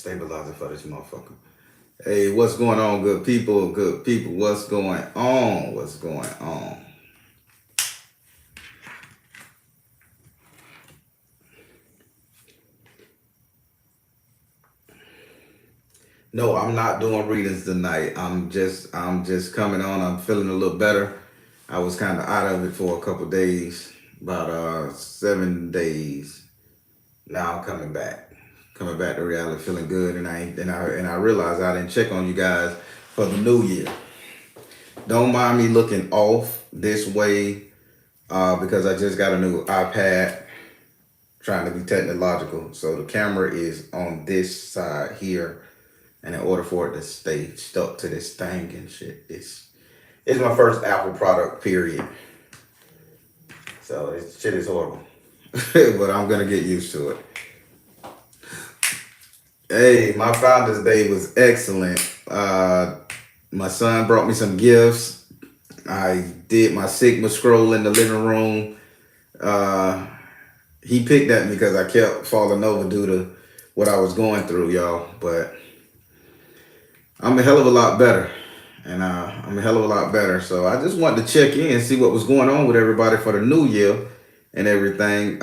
stabilizer for this motherfucker. Hey, what's going on, good people? Good people, what's going on? What's going on? No, I'm not doing readings tonight. I'm just coming on. I'm feeling a little better. I was kind of out of it for a couple days, about 7 days. Now I'm coming back to reality, feeling good. And I realized I didn't check on you guys for the new year. Don't mind me looking off this way because I just got a new iPad, trying to be technological. So the camera is on this side here, and in order for it to stay stuck to this thing and shit, it's my first Apple product, period. So this shit is horrible, but I'm gonna get used to it. Hey, my Father's Day was excellent. My son brought me some gifts. I did my Sigma scroll in the living room. Uh, he picked at me because I kept falling over due to what I was going through, y'all. But I'm a hell of a lot better. And I'm a hell of a lot better. So I just wanted to check in and see what was going on with everybody for the new year and everything.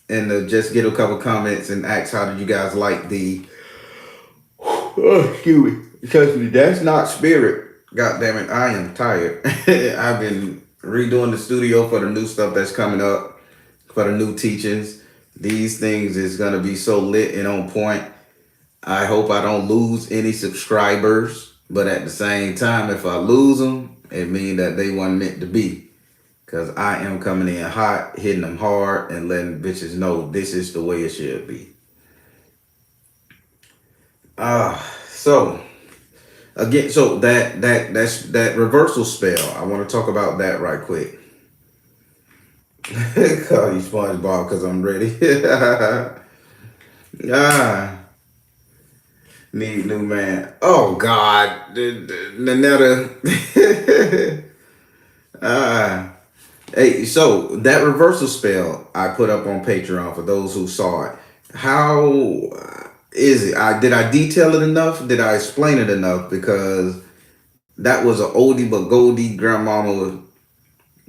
And just get a couple comments and ask how did you guys like the oh, excuse me. Because that's not spirit. God damn it, I am tired. I've been redoing the studio for the new stuff that's coming up, for the new teachings. These things is gonna be so lit and on point. I hope I don't lose any subscribers, but at the same time, if I lose them, it means that they weren't meant to be. Cause I am coming in hot, hitting them hard, and letting bitches know this is the way it should be. So again, so that reversal spell. I want to talk about that right quick. Call you SpongeBob because I'm ready. ah, need new man. Oh God, Nanetta. ah, hey, so that reversal spell I put up on Patreon for those who saw it. How is it? Did I detail it enough? Did I explain it enough? Because that was an oldie but goldie. Grandmama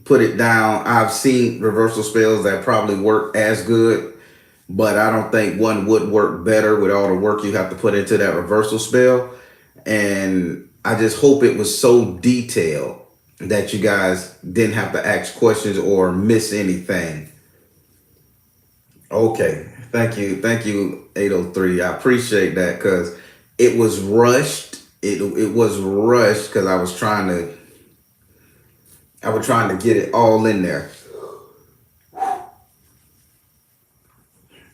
put it down. I've seen reversal spells that probably work as good, but I don't think one would work better with all the work you have to put into that reversal spell. And I just hope it was so detailed that you guys didn't have to ask questions or miss anything. Okay. Thank you, 803. I appreciate that because it was rushed. It was rushed because I was trying to get it all in there.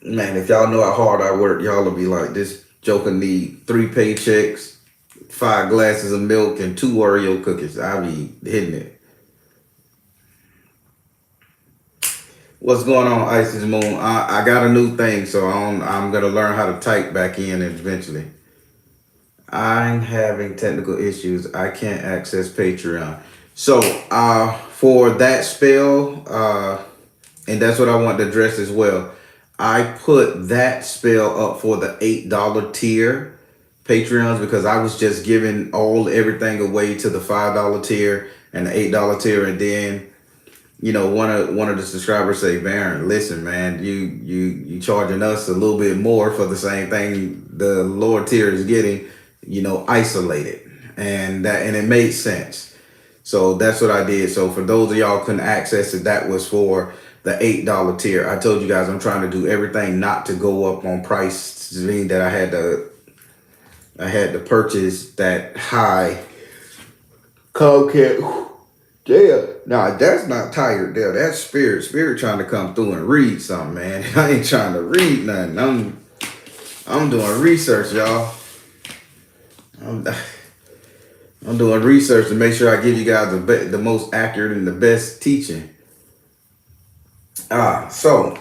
Man, if y'all know how hard I work, y'all will be like, this joker need 3 paychecks, 5 glasses of milk, and 2 Oreo cookies. I be hitting it. What's going on, Isis Moon? I got a new thing, so I'm gonna learn how to type back in eventually. I'm having technical issues. I can't access Patreon. So for that spell, and that's what I want to address as well. I put that spell up for the $8 tier Patreons because I was just giving everything away to the $5 tier and the $8 tier, and then one of the subscribers say, Baron, listen, man, you charging us a little bit more for the same thing the lower tier is getting, isolated, and it made sense. So that's what I did. So for those of y'all who couldn't access it, that was for the $8 tier. I told you guys I'm trying to do everything not to go up on price, meaning that I had to purchase that high Cokehead. Yeah, nah, that's not tired there. That's spirit trying to come through and read something, man. I ain't trying to read nothing. I'm doing research, y'all. I'm, I'm doing research to make sure I give you guys the most accurate and the best teaching. So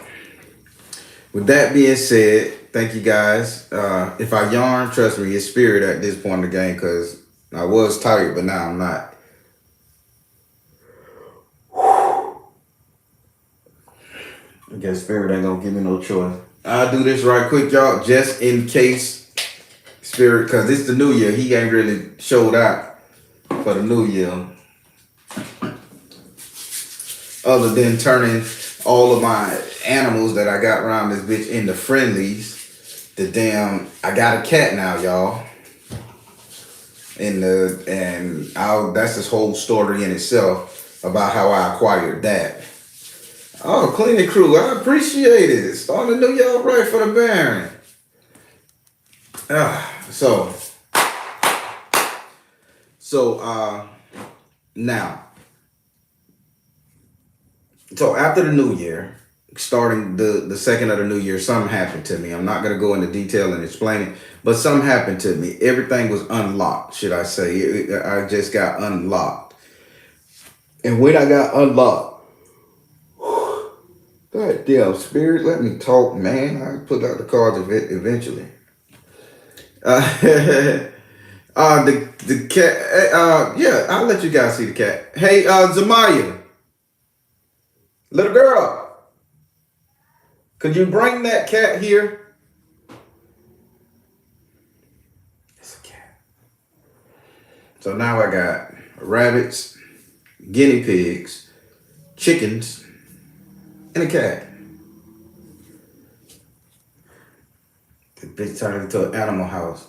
with that being said, thank you guys. If I yarn, trust me, it's spirit at this point in the game because I was tired, but now I'm not. I guess spirit ain't gonna give me no choice. I'll do this right quick, y'all, just in case Spirit, because it's the new year. He ain't really showed out for the new year. Other than turning all of my animals that I got around this bitch into friendlies. I got a cat now, y'all. That's this whole story in itself about how I acquired that. Oh, cleaning crew, I appreciate it. Starting the new year right for the Baron. Now, so after the new year, starting the second of the new year, something happened to me. I'm not going to go into detail and explain it, but something happened to me. Everything was unlocked, should I say. I just got unlocked. And when I got unlocked, God damn, Spirit, let me talk, man. I put out the cards of it eventually. The cat, yeah, I'll let you guys see the cat. Hey, Zamaya, little girl, could you bring that cat here? It's a cat. So now I got rabbits, guinea pigs, chickens, and a cat. The bitch turned into an animal house.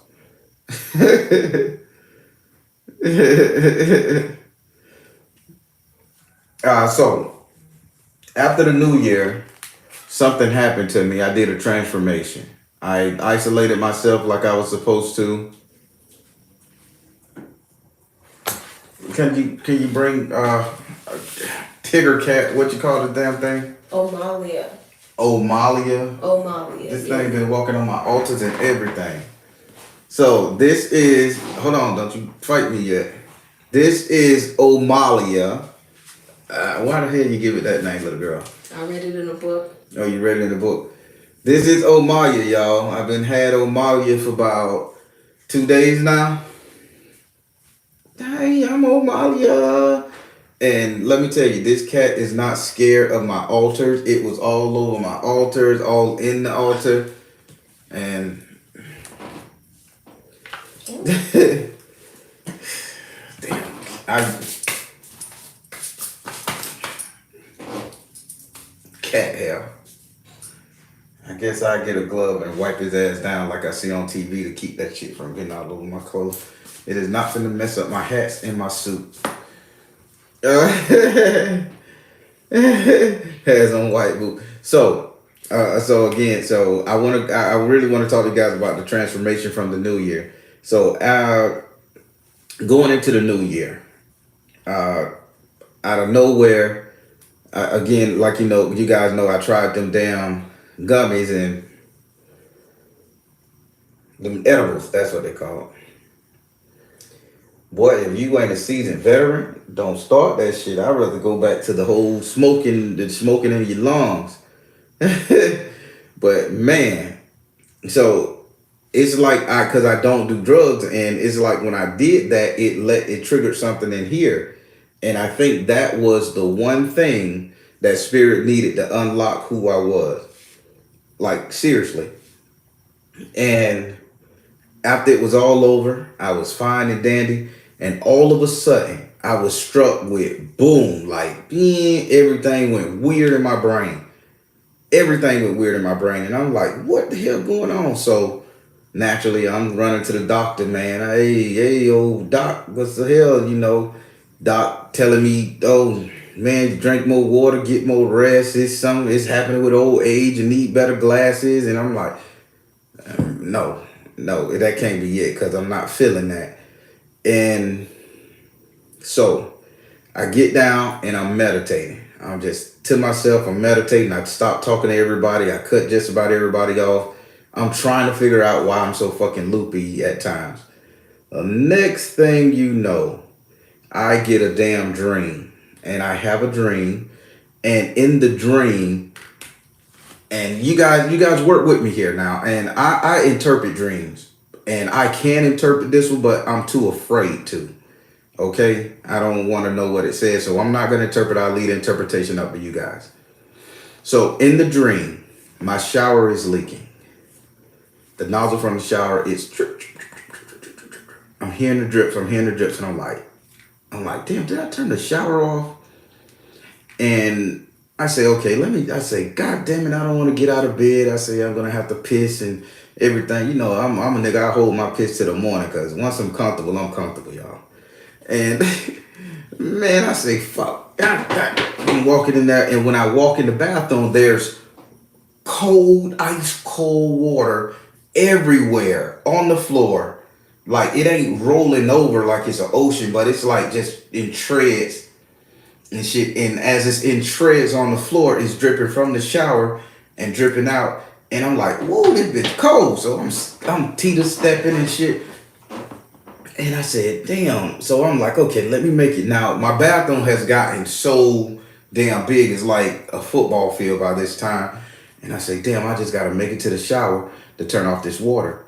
So after the new year, something happened to me. I did a transformation. I isolated myself like I was supposed to. Can you bring Tigger cat? What you call the damn thing? Omalia. This thing been walking on my altars and everything. So this is, hold on, don't you fight me yet. This is Omalia. Why the hell you give it that name, little girl? I read it in a book. Oh, you read it in the book. This is Omalia, y'all. I've been had Omalia for about 2 days now. Hey, I'm Omalia. And let me tell you, this cat is not scared of my altars. It was all over my altars, all in the altar. And damn, cat hair. I guess I get a glove and wipe his ass down like I see on TV to keep that shit from getting all over my clothes. It is not finna mess up my hats and my suit. Has on white boot. So I really want to talk to you guys about the transformation from the new year. So going into the new year, out of nowhere, again, like you guys know, I tried them damn gummies and them edibles. That's what they call it. Boy, if you ain't a seasoned veteran, don't start that shit. I'd rather go back to the whole smoking in your lungs. But man, so it's like because I don't do drugs, and it's like when I did that, it triggered something in here, and I think that was the one thing that Spirit needed to unlock who I was, like seriously. And after it was all over, I was fine and dandy. And all of a sudden, I was struck with boom, like everything went weird in my brain. Everything went weird in my brain. And I'm like, what the hell going on? So naturally, I'm running to the doctor, man. Hey, old doc, what's the hell? Doc telling me, oh, man, drink more water, get more rest. It's happening with old age and need better glasses. And I'm like, no, that can't be it because I'm not feeling that. And so I get down and I'm meditating. I'm just to myself, I'm meditating. I stop talking to everybody. I cut just about everybody off. I'm trying to figure out why I'm so fucking loopy at times. The next thing you know, I get a damn dream. And I have a dream. And in the dream, and you guys work with me here now. And I interpret dreams. And I can interpret this one, but I'm too afraid to. Okay? I don't want to know what it says, so I'm not going to interpret. I'll leave the interpretation up to you guys. So in the dream, my shower is leaking. The nozzle from the shower is I'm hearing the drips. I'm hearing the drips, and I'm like, damn, did I turn the shower off? And I say, okay, I say, God damn it, I don't want to get out of bed. I say, I'm going to have to piss and everything. You know, I'm a nigga, I hold my piss to the morning because once I'm comfortable, y'all. And man, I say, fuck. I'm walking in there, and when I walk in the bathroom, there's cold, ice cold water everywhere on the floor. Like, it ain't rolling over like it's an ocean, but it's like just in treads and shit. And as it's in treads on the floor, it's dripping from the shower and dripping out. And I'm like, whoa, this bitch cold. So I'm teeter stepping and shit. And I said, damn. So I'm like, okay, let me make it. Now, my bathroom has gotten so damn big. It's like a football field by this time. And I say, damn, I just got to make it to the shower to turn off this water.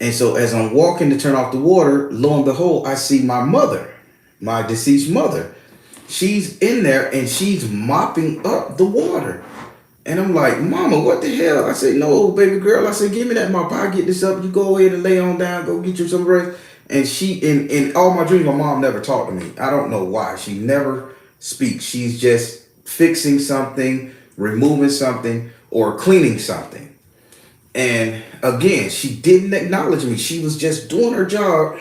And so as I'm walking to turn off the water, lo and behold, I see my mother, my deceased mother. She's in there and she's mopping up the water. And I'm like, Mama, what the hell? I said, no, baby girl. I said, give me that mop. I'll get this up. You go ahead and lay on down. Go get you some rest. And she, in all my dreams, my mom never talked to me. I don't know why. She never speaks. She's just fixing something, removing something, or cleaning something. And again, she didn't acknowledge me. She was just doing her job,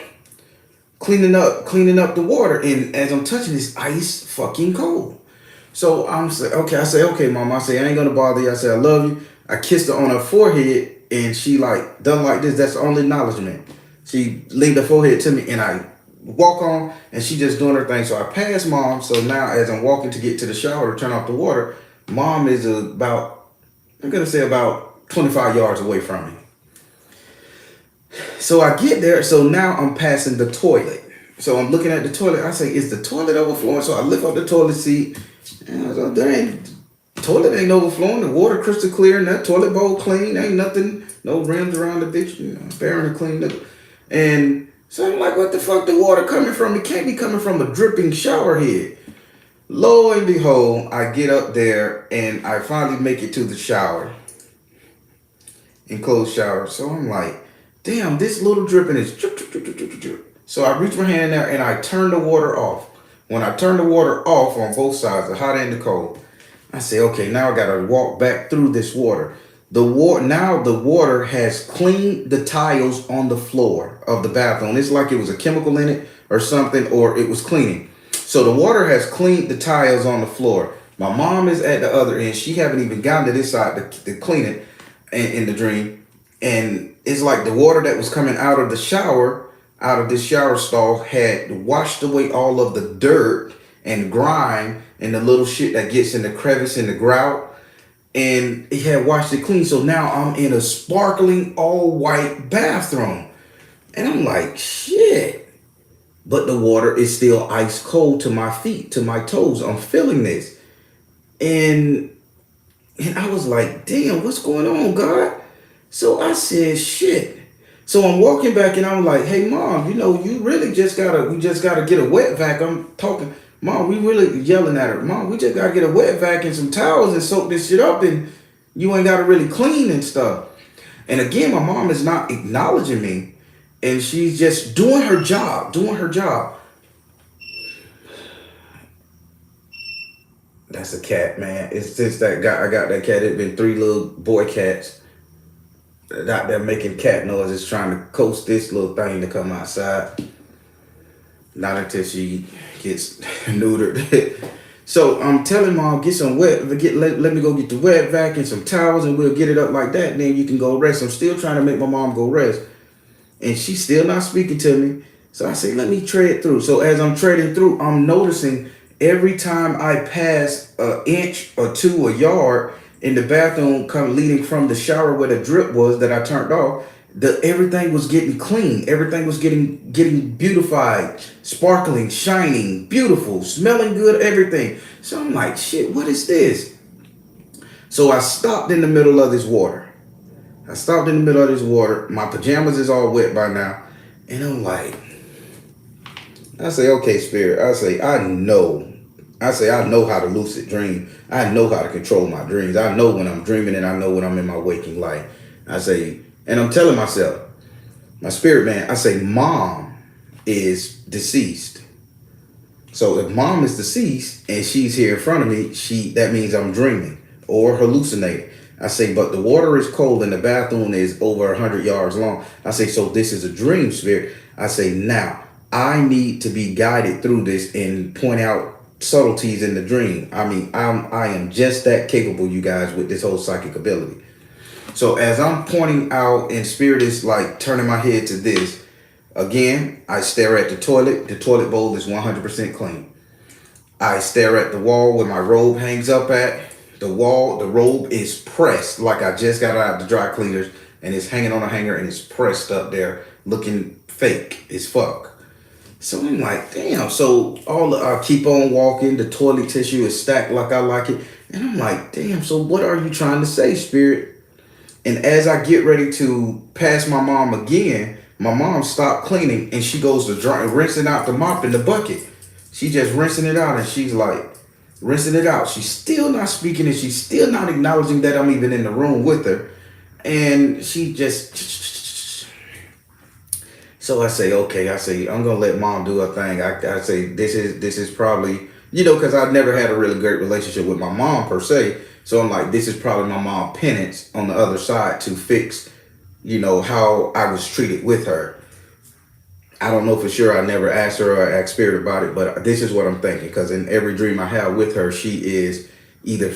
cleaning up the water. And as I'm touching this, ice fucking cold. So I'm say, okay. I say, okay, Mom. I say, I ain't gonna bother you. I say, I love you. I kissed her on her forehead, and she like done like this. That's the only acknowledgement. She leaned her forehead to me, and I walk on, and she just doing her thing. So I pass Mom. So now, as I'm walking to get to the shower to turn off the water, Mom is about 25 yards away from me. So I get there. So now I'm passing the toilet. So I'm looking at the toilet. I say, is the toilet overflowing? So I lift up the toilet seat. And I was like, toilet ain't overflowing. The water crystal clear and that toilet bowl clean. Ain't nothing, no rims around the bitch. Apparently clean. And so I'm like, what the fuck the water coming from? It can't be coming from a dripping shower head. Lo and behold, I get up there and I finally make it to the shower. Enclosed shower. So I'm like, damn, this little dripping is drip, drip, drip, drip, drip, drip. So I reach my hand there and I turn the water off. When I turn the water off on both sides, the hot and the cold, I say, okay, now I gotta walk back through this water. The water has cleaned the tiles on the floor of the bathroom. It's like it was a chemical in it or something, or it was cleaning. So the water has cleaned the tiles on the floor. My mom is at the other end. She haven't even gotten to this side to clean it in the dream. And it's like the water that was coming out of the shower, out of this shower stall, had washed away all of the dirt and grime and the little shit that gets in the crevice and the grout. And it had washed it clean. So now I'm in a sparkling all white bathroom. And I'm like, shit. But the water is still ice cold to my feet, to my toes. I'm feeling this. And I was like, damn, what's going on, God? So I said, shit. So I'm walking back and I'm like, hey, Mom, you really we just gotta get a wet vac. I'm talking, Mom, we really yelling at her. Mom, we just gotta get a wet vac and some towels and soak this shit up, and you ain't gotta really clean and stuff. And again, my mom is not acknowledging me, and she's just doing her job. That's a cat, man. It's since I got that cat. It's been 3 little boy cats out there making cat noises, trying to coax this little thing to come outside. Not until she gets neutered. So I'm telling Mom, get some let me go get the wet vac and some towels, and we'll get it up like that, and then you can go rest. I'm still trying to make my mom go rest, and she's still not speaking to me. So I say, let me tread through. So as I'm treading through, I'm noticing every time I pass an inch or two, a yard in the bathroom leading from the shower where the drip was that I turned off, everything was getting clean. Everything was getting beautified, sparkling, shining, beautiful, smelling good, everything. So I'm like, shit, what is this? So I stopped in the middle of this water. My pajamas is all wet by now. And I'm like, I say, okay, Spirit. I know how to lucid dream. I know how to control my dreams. I know when I'm dreaming, and I know when I'm in my waking life. I say, and I'm telling myself, my spirit man, I say, Mom, is deceased. So if mom is deceased and she's here in front of me, that means I'm dreaming or hallucinating. I say, but the water is cold and the bathroom is over 100 yards long. I say, so this is a dream, spirit. I say, now I need to be guided through this and point out subtleties in the dream. I mean, I am just that capable, you guys, with this whole psychic ability. So as I'm pointing out and spirit is like turning my head to this, again, I stare at the toilet. The toilet bowl is 100% clean. I stare at the wall where my robe hangs up at. The robe is pressed like I just got out of the dry cleaners and it's hanging on a hanger and it's pressed up there looking fake as fuck. So I'm like, damn. So I keep on walking. The toilet tissue is stacked like I like it. And I'm like, damn, so what are you trying to say, spirit? And as I get ready to pass my mom again, my mom stopped cleaning and she goes to rinsing out the mop in the bucket. She just rinsing it out and she's like, rinsing it out. She's still not speaking and she's still not acknowledging that I'm even in the room with her. And she just... So I say, okay, I'm going to let mom do her thing. I say, this is probably, because I've never had a really great relationship with my mom per se. So I'm like, this is probably my mom penance on the other side to fix, how I was treated with her. I don't know for sure. I never asked her or asked spirit about it, but this is what I'm thinking. Because in every dream I have with her, she is either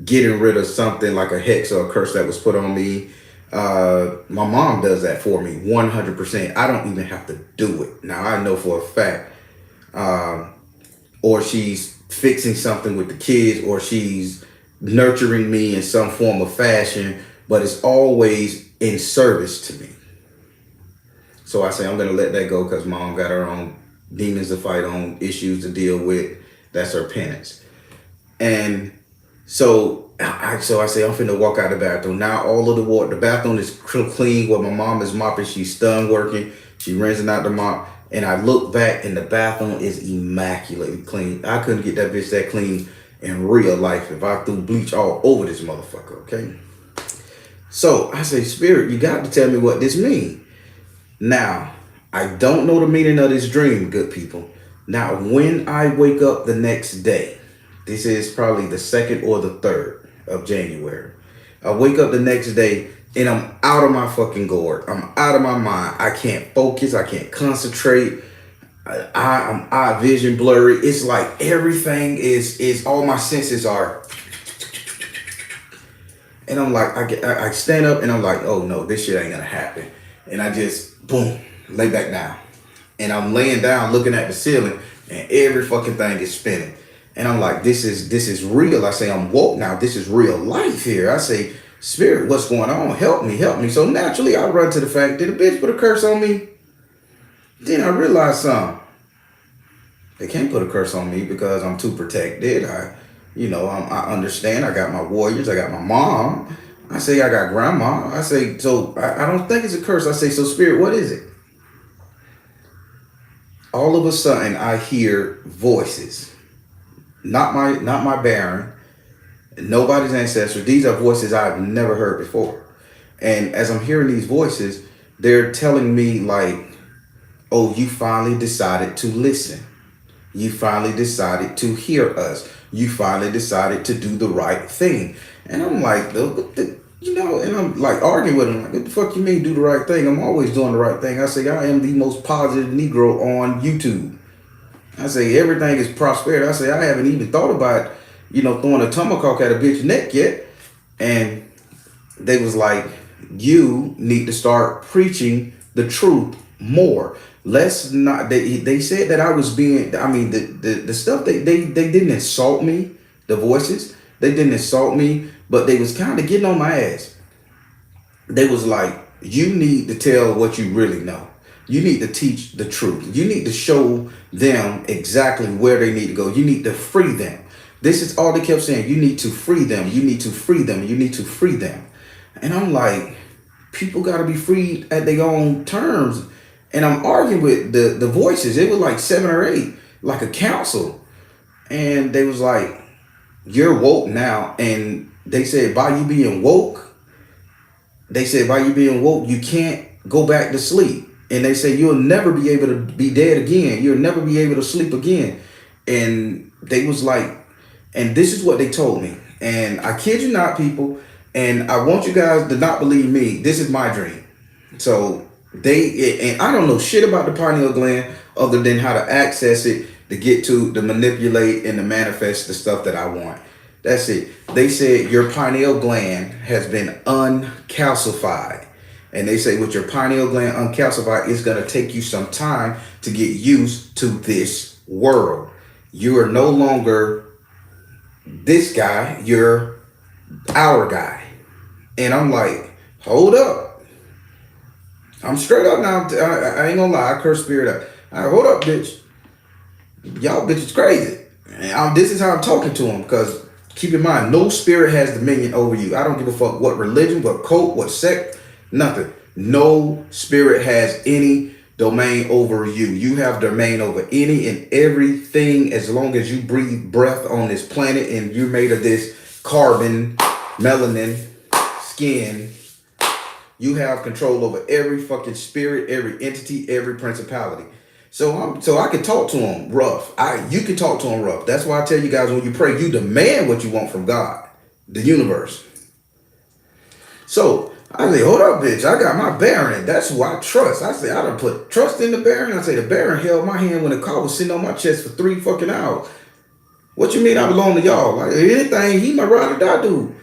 getting rid of something like a hex or a curse that was put on me. My mom does that for me 100%. I don't even have to do it. Now I know for a fact, or she's fixing something with the kids, or she's nurturing me in some form of fashion, but it's always in service to me. So I say I'm going to let that go because mom got her own demons to fight on, issues to deal with. That's her penance. And so I say I'm finna walk out the bathroom. Now all of the water, the bathroom is clean where my mom is mopping. She's done working. She rinsing out the mop. And I look back and the bathroom is immaculately clean. I couldn't get that bitch that clean in real life if I threw bleach all over this motherfucker, okay? So I say, spirit, you got to tell me what this means. Now, I don't know the meaning of this dream, good people. Now, when I wake up the next day, this is probably the 2nd or the 3rd of January. I wake up the next day and I'm out of my fucking gourd. I'm out of my mind. I can't focus. I can't concentrate. I'm eye vision blurry. It's like everything is all my senses are. And I'm like, I stand up and I'm like, oh no, this shit ain't gonna happen. And I just, boom, lay back down. And I'm laying down looking at the ceiling and every fucking thing is spinning. And I'm like, this is real. I say, I'm woke now. This is real life here. I say, spirit, what's going on? Help me, help me. So naturally I run to the fact, did a bitch put a curse on me? Then I realized something. They can't put a curse on me because I'm too protected. I understand. I got my warriors. I got my mom. I say, I got grandma. I say, so I don't think it's a curse. I say, so spirit, what is it? All of a sudden I hear voices. Not my Baron, nobody's ancestor. These are voices I've never heard before. And as I'm hearing these voices, they're telling me like, oh, you finally decided to listen. You finally decided to hear us. You finally decided to do the right thing. And I'm like, and I'm like arguing with him. Like, what the fuck you mean do the right thing? I'm always doing the right thing. I say, I am the most positive Negro on YouTube. I say, everything is prosperity. I say, I haven't even thought about, throwing a tomahawk at a bitch neck yet. And they was like, you need to start preaching the truth more. Let's not, they said that I was being, the stuff, they didn't insult me, the voices. They didn't insult me, but they was kind of getting on my ass. They was like, you need to tell what you really know. You need to teach the truth. You need to show them exactly where they need to go. You need to free them. This is all they kept saying. You need to free them. You need to free them. You need to free them. And I'm like, people got to be freed at their own terms. And I'm arguing with the voices. It was like 7 or 8, like a council. And they was like, you're woke now. And they said, by you being woke, you can't go back to sleep. And they say you'll never be able to be dead again. You'll never be able to sleep again. And they was like, and this is what they told me. And I kid you not, people. And I want you guys to not believe me. This is my dream. So and I don't know shit about the pineal gland other than how to access it, to manipulate and to manifest the stuff that I want. That's it. They said your pineal gland has been uncalcified. And they say with your pineal gland uncalcified, it's going to take you some time to get used to this world. You are no longer this guy, you're our guy. And I'm like, hold up. I'm straight up now. I ain't gonna lie, I curse spirit up. All right, hold up, bitch. Y'all bitches crazy. And this is how I'm talking to them, because keep in mind, no spirit has dominion over you. I don't give a fuck what religion, what cult, what sect, nothing. No spirit has any domain over you. You have domain over any and everything as long as you breathe breath on this planet and you're made of this carbon, melanin, skin. You have control over every fucking spirit, every entity, every principality. So I can talk to them rough. You can talk to them rough. That's why I tell you guys, when you pray, you demand what you want from God, the universe. So I say, hold up, bitch. I got my Baron. That's who I trust. I say, I done put trust in the Baron. I say, the Baron held my hand when the car was sitting on my chest for 3 fucking hours. What you mean I belong to y'all? Like, if anything, he my ride or die dude.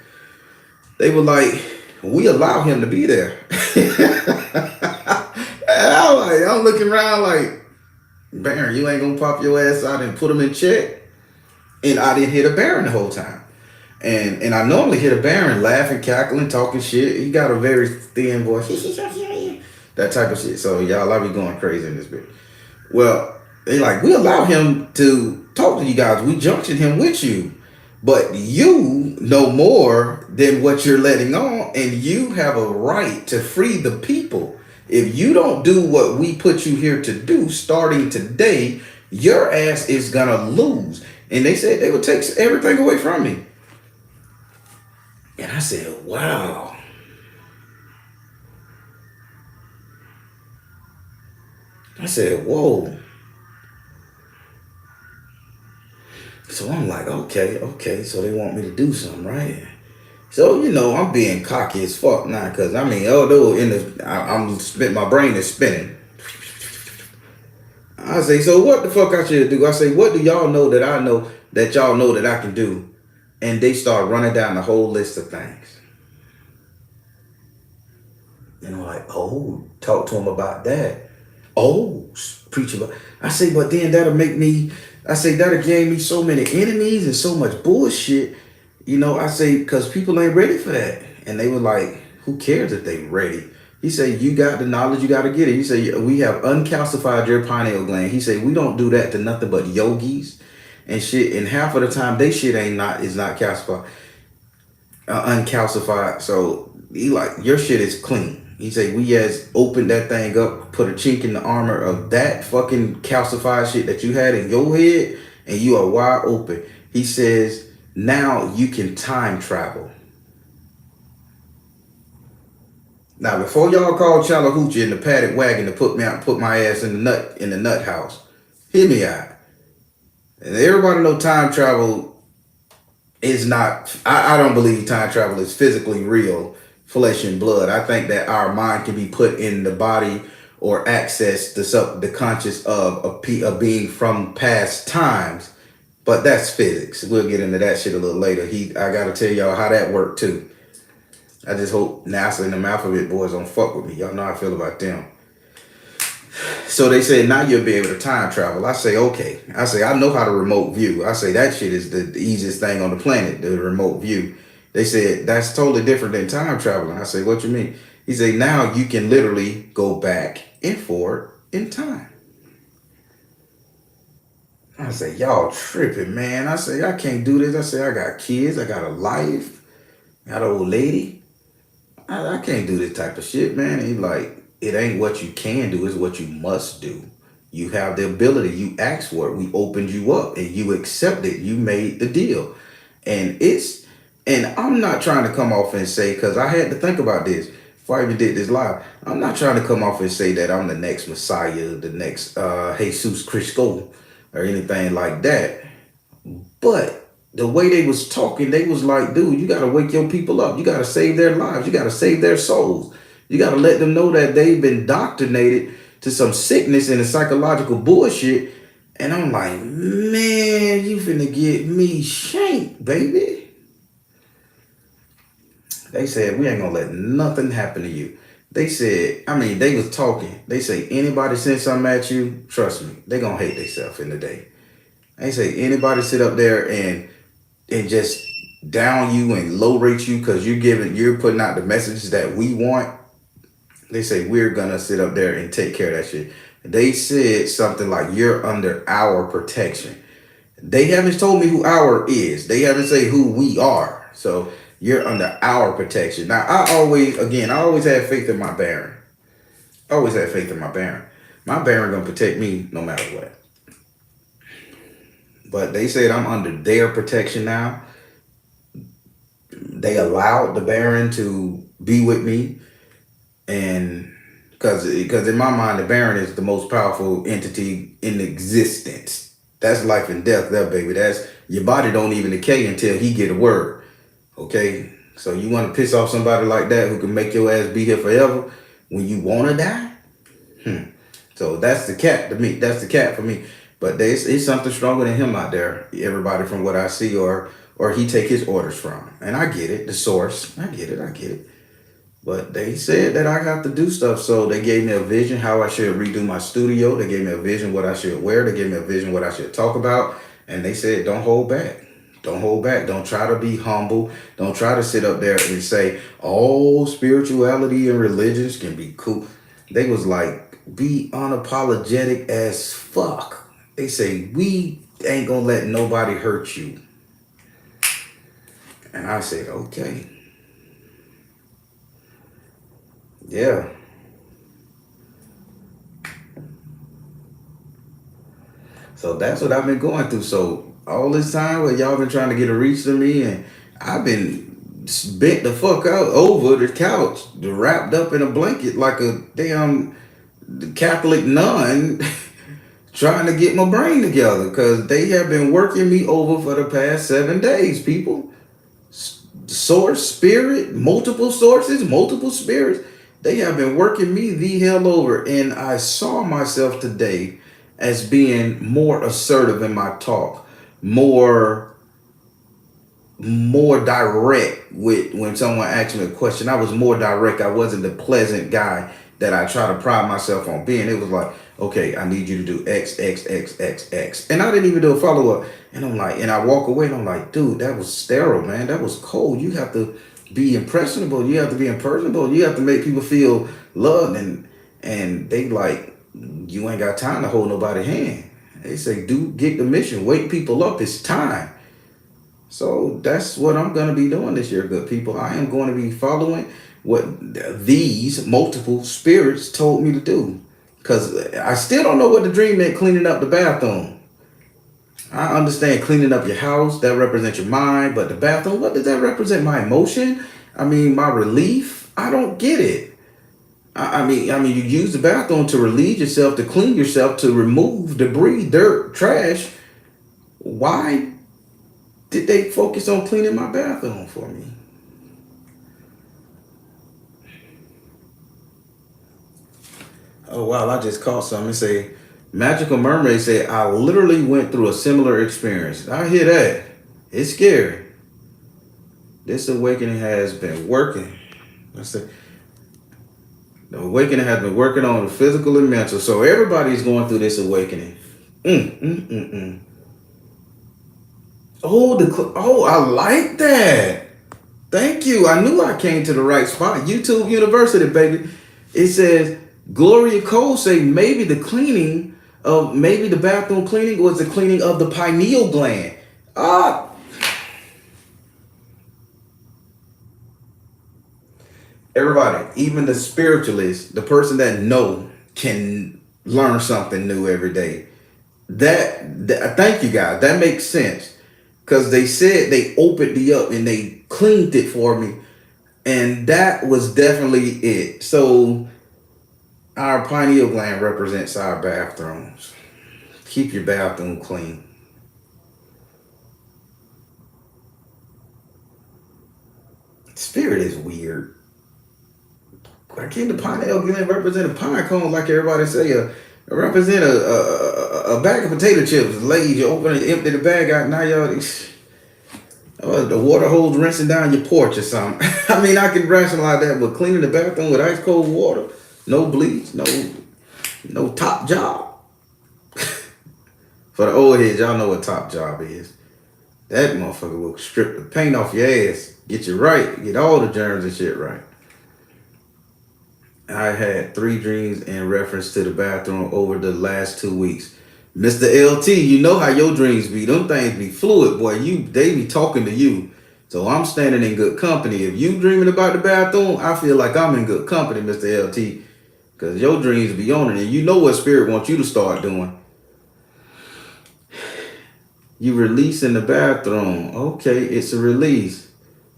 They were like, we allow him to be there. And I'm looking around like, Baron, you ain't gonna pop your ass out and put him in check. And I didn't hit a Baron the whole time. And I normally hit a Baron laughing, cackling, talking shit. He got a very thin voice. That type of shit. So y'all, I be going crazy in this bit. Well, they like, we allow him to talk to you guys. We junction him with you. But you know more than what you're letting on. And you have a right to free the people. If you don't do what we put you here to do starting today, your ass is gonna lose. And they said they would take everything away from me. And I said, wow. I said, whoa. So I'm like, okay. So they want me to do something, right? So, I'm being cocky as fuck now, because although my brain is spinning. I say, so what the fuck I should do? I say, what do y'all know that I know that y'all know that I can do? And they start running down the whole list of things. And I'm like, oh, talk to him about that. Oh, preach about. I say, but then that'll give me so many enemies and so much bullshit. I say, because people ain't ready for that. And they were like, who cares if they ready? He said, you got the knowledge, you got to get it. He said, we have uncalcified your pineal gland. He said, we don't do that to nothing but yogis and shit. And half of the time, they shit is not calcified, uncalcified. So he like, your shit is clean. He said, we has opened that thing up, put a chink in the armor of that fucking calcified shit that you had in your head, and you are wide open. He says, now you can time travel. Now, before y'all call Chattahoochee in the paddock wagon to put my ass in the nut house, hear me out. And everybody know time travel is not. I don't believe time travel is physically real, flesh and blood. I think that our mind can be put in the body or access the conscious of a being from past times. But that's physics. We'll get into that shit a little later. I gotta tell y'all how that worked too. I just hope NASA and them alphabet boys don't fuck with me. Y'all know how I feel about them. So they said, now you'll be able to time travel. I say, okay. I say, I know how to remote view. I say, that shit is the easiest thing on the planet, the remote view. They said, that's totally different than time traveling. I say, what you mean? He said, now you can literally go back and forward in time. I say, y'all tripping, man. I say, I can't do this. I say, I got kids. I got a life. I got an old lady. I can't do this type of shit, man. And he like, it ain't what you can do. It's what you must do. You have the ability. You asked for it. We opened you up and you accepted. You made the deal. And I'm not trying to come off and say, because I had to think about this. before I even did this live, I'm not trying to come off and say that I'm the next Messiah, the next Jesus Christo, or anything like that. But the way they was talking, they was like, dude, you gotta wake your people up. You gotta save their lives. You gotta save their souls. You gotta let them know that they've been indoctrinated to some sickness and a psychological bullshit. And I'm like, man, you finna get me shanked, baby. They said, we ain't gonna let nothing happen to you. They said, I mean, they was talking. They say, anybody send something at you, trust me, they gonna hate themselves in the day. They say, anybody sit up there and just down you and low rate you because you're putting out the messages that we want. They say, we're gonna sit up there and take care of that shit. They said something like, you're under our protection. They haven't told me who our is. They haven't said who we are. So you're under our protection. Now, I always had faith in my Baron. I always had faith in my Baron. My Baron gonna protect me no matter what. But they said I'm under their protection now. They allowed the Baron to be with me. And because in my mind, the Baron is the most powerful entity in existence. That's life and death there, baby. That's your body don't even decay until he get a word. Okay? So you want to piss off somebody like that who can make your ass be here forever when you want to die? So that's the cat to me. That's the cat for me. But it's something stronger than him out there. Everybody from what I see or he take his orders from. And I get it. The source. I get it. But they said that I have to do stuff. So they gave me a vision how I should redo my studio. They gave me a vision what I should wear. They gave me a vision what I should talk about. And they said, don't hold back. Don't hold back. Don't try to be humble. Don't try to sit up there and say, oh, spirituality and religions can be cool. They was like, be unapologetic as fuck. They say, we ain't gonna let nobody hurt you. And I said, okay. Yeah. So that's what I've been going through. So all this time where y'all been trying to get a reach to me, and I've been bent the fuck out over the couch, wrapped up in a blanket like a damn Catholic nun, trying to get my brain together because they have been working me over for the past 7 days, people. Source, spirit, multiple sources, multiple spirits. They have been working me the hell over. And I saw myself today as being more assertive in my talk, more direct with when someone asked me a question. I was more direct. I wasn't the pleasant guy that I try to pride myself on being. It was like, okay, I need you to do X, X, X, X, X. And I didn't even do a follow-up. And I'm like, and I walk away and I'm like, dude, that was sterile, man. That was cold. You have to be impressionable. You have to be impersonable. You have to make people feel loved. And they like, you ain't got time to hold nobody's hand. They say, dude, get the mission. Wake people up. It's time. So that's what I'm going to be doing this year, good people. I am going to be following what these multiple spirits told me to do. Because I still don't know what the dream meant cleaning up the bathroom. I understand cleaning up your house, that represents your mind. But the bathroom, what does that represent? My emotion? I mean, my relief? I don't get it. I mean, you use the bathroom to relieve yourself, to clean yourself, to remove debris, dirt, trash. Why did they focus on cleaning my bathroom for me? Oh, wow, I just caught something. It say, Magical Mermaid said, I literally went through a similar experience. I hear that. It's scary. This awakening has been working. The awakening has been working on the physical and mental. So everybody's going through this awakening. Oh, I like that. Thank you. I knew I came to the right spot. YouTube University, baby. It says, Gloria Cole say maybe the bathroom cleaning was the cleaning of the pineal gland. Everybody, even the spiritualist, the person that can learn something new every day. That thank you guys. That makes sense. Because they said they opened me up and they cleaned it for me. And that was definitely it. So our pineal gland represents our bathrooms. Keep your bathroom clean. Spirit is weird. Why can't the pineal gland represent a pine cone like everybody say? Represent a bag of potato chips. Laid, you open it, empty the bag out. Now y'all, the water hose rinsing down your porch or something. I mean, I can rationalize that, but cleaning the bathroom with ice cold water, no bleach, no top job. For the old heads, y'all know what top job is. That motherfucker will strip the paint off your ass, get you right, get all the germs and shit right. I had 3 dreams in reference to the bathroom over the last 2 weeks. Mr. LT, you know how your dreams be. Them things be fluid, boy. They be talking to you. So I'm standing in good company. If you dreaming about the bathroom, I feel like I'm in good company, Mr. LT. Because your dreams be on it. And you know what spirit wants you to start doing. You release in the bathroom. Okay, it's a release.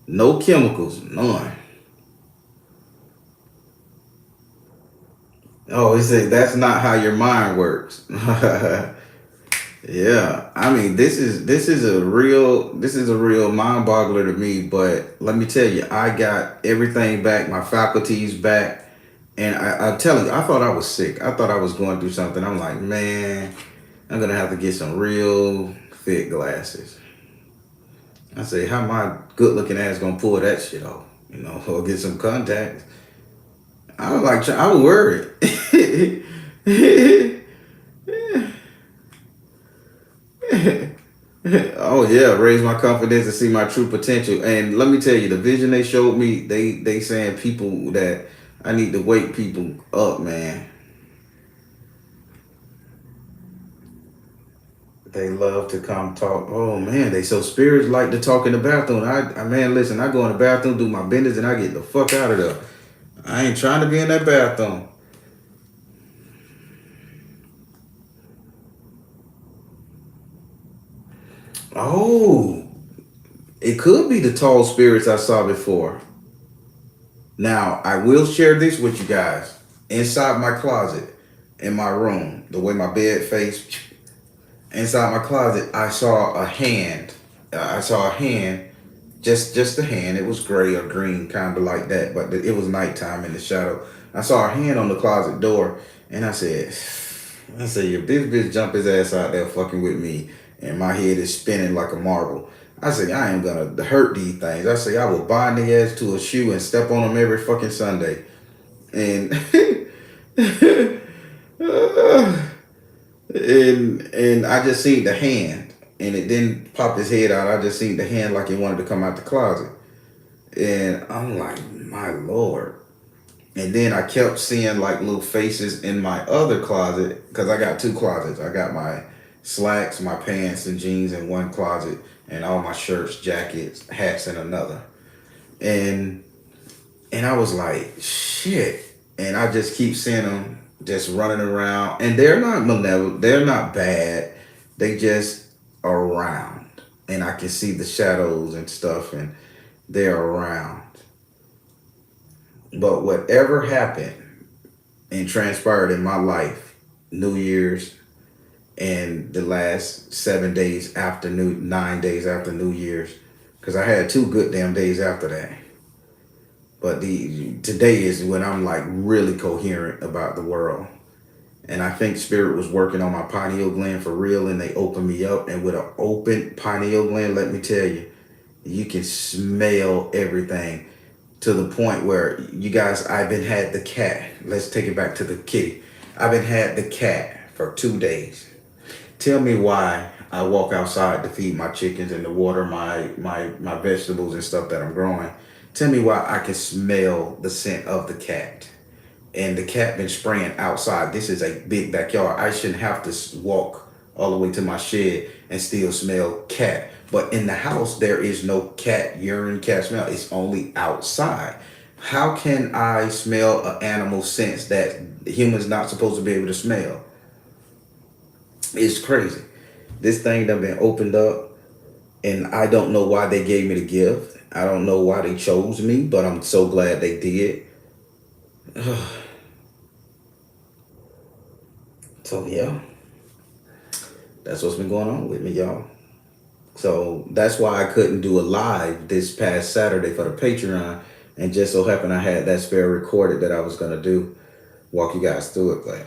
No chemicals, none. Oh, he said that's not how your mind works. Yeah, I mean this is a real mind boggler to me. But let me tell you, I got everything back, my faculties back, and I'm telling you, I thought I was sick. I thought I was going through something. I'm like, man, I'm gonna have to get some real thick glasses. I say, how my good looking ass gonna pull that shit off? You know, or get some contacts. I was worried. Oh yeah, raise my confidence and see my true potential. And let me tell you, the vision they showed me, they saying people that I need to wake people up, man. They love to come talk. Oh man, they so spirits like to talk in the bathroom. I man, listen, I go in the bathroom, do my business, and I get the fuck out of there. I ain't trying to be in that bathroom. Oh, it could be the tall spirits I saw before. Now, I will share this with you guys. Inside my closet, in my room, the way my bed faced, inside my closet, I saw a hand. I saw a hand, just a hand. It was gray or green, kind of like that, but it was nighttime in the shadow. I saw a hand on the closet door, and I said, if this bitch jump his ass out there fucking with me, and my head is spinning like a marble, I say, I ain't gonna hurt these things. I say, I will bind the ass to a shoe and step on them every fucking Sunday. And and I just seen the hand, and it didn't pop his head out. I just seen the hand like he wanted to come out the closet, and I'm like, my lord. And then I kept seeing like little faces in my other closet, because I got 2 closets. I got my slacks, my pants, and jeans in one closet, and all my shirts, jackets, hats in another. And I was like, shit. And I just keep seeing them just running around. And they're not malevolent. They're not bad. They just around. And I can see the shadows and stuff, and they're around. But whatever happened and transpired in my life, New Year's and the last 9 days after New Year's, because I had 2 good damn days after that. But today is when I'm like really coherent about the world. And I think spirit was working on my pineal gland for real, and they opened me up. And with an open pineal gland, let me tell you, you can smell everything to the point where you guys, I've been had the cat. Let's take it back to the kitty. I've been had the cat for 2 days. Tell me why I walk outside to feed my chickens and to water my vegetables and stuff that I'm growing. Tell me why I can smell the scent of the cat. And the cat been spraying outside. This is a big backyard. I shouldn't have to walk all the way to my shed and still smell cat. But in the house, there is no cat urine, cat smell. It's only outside. How can I smell an animal scent that humans not supposed to be able to smell? It's crazy. This thing done been opened up, and I don't know why they gave me the gift. I don't know why they chose me, but I'm so glad they did. So yeah, that's what's been going on with me, y'all. So that's why I couldn't do a live this past Saturday for the Patreon. And just so happened I had that spare recorded that I was gonna do. Walk you guys through it, but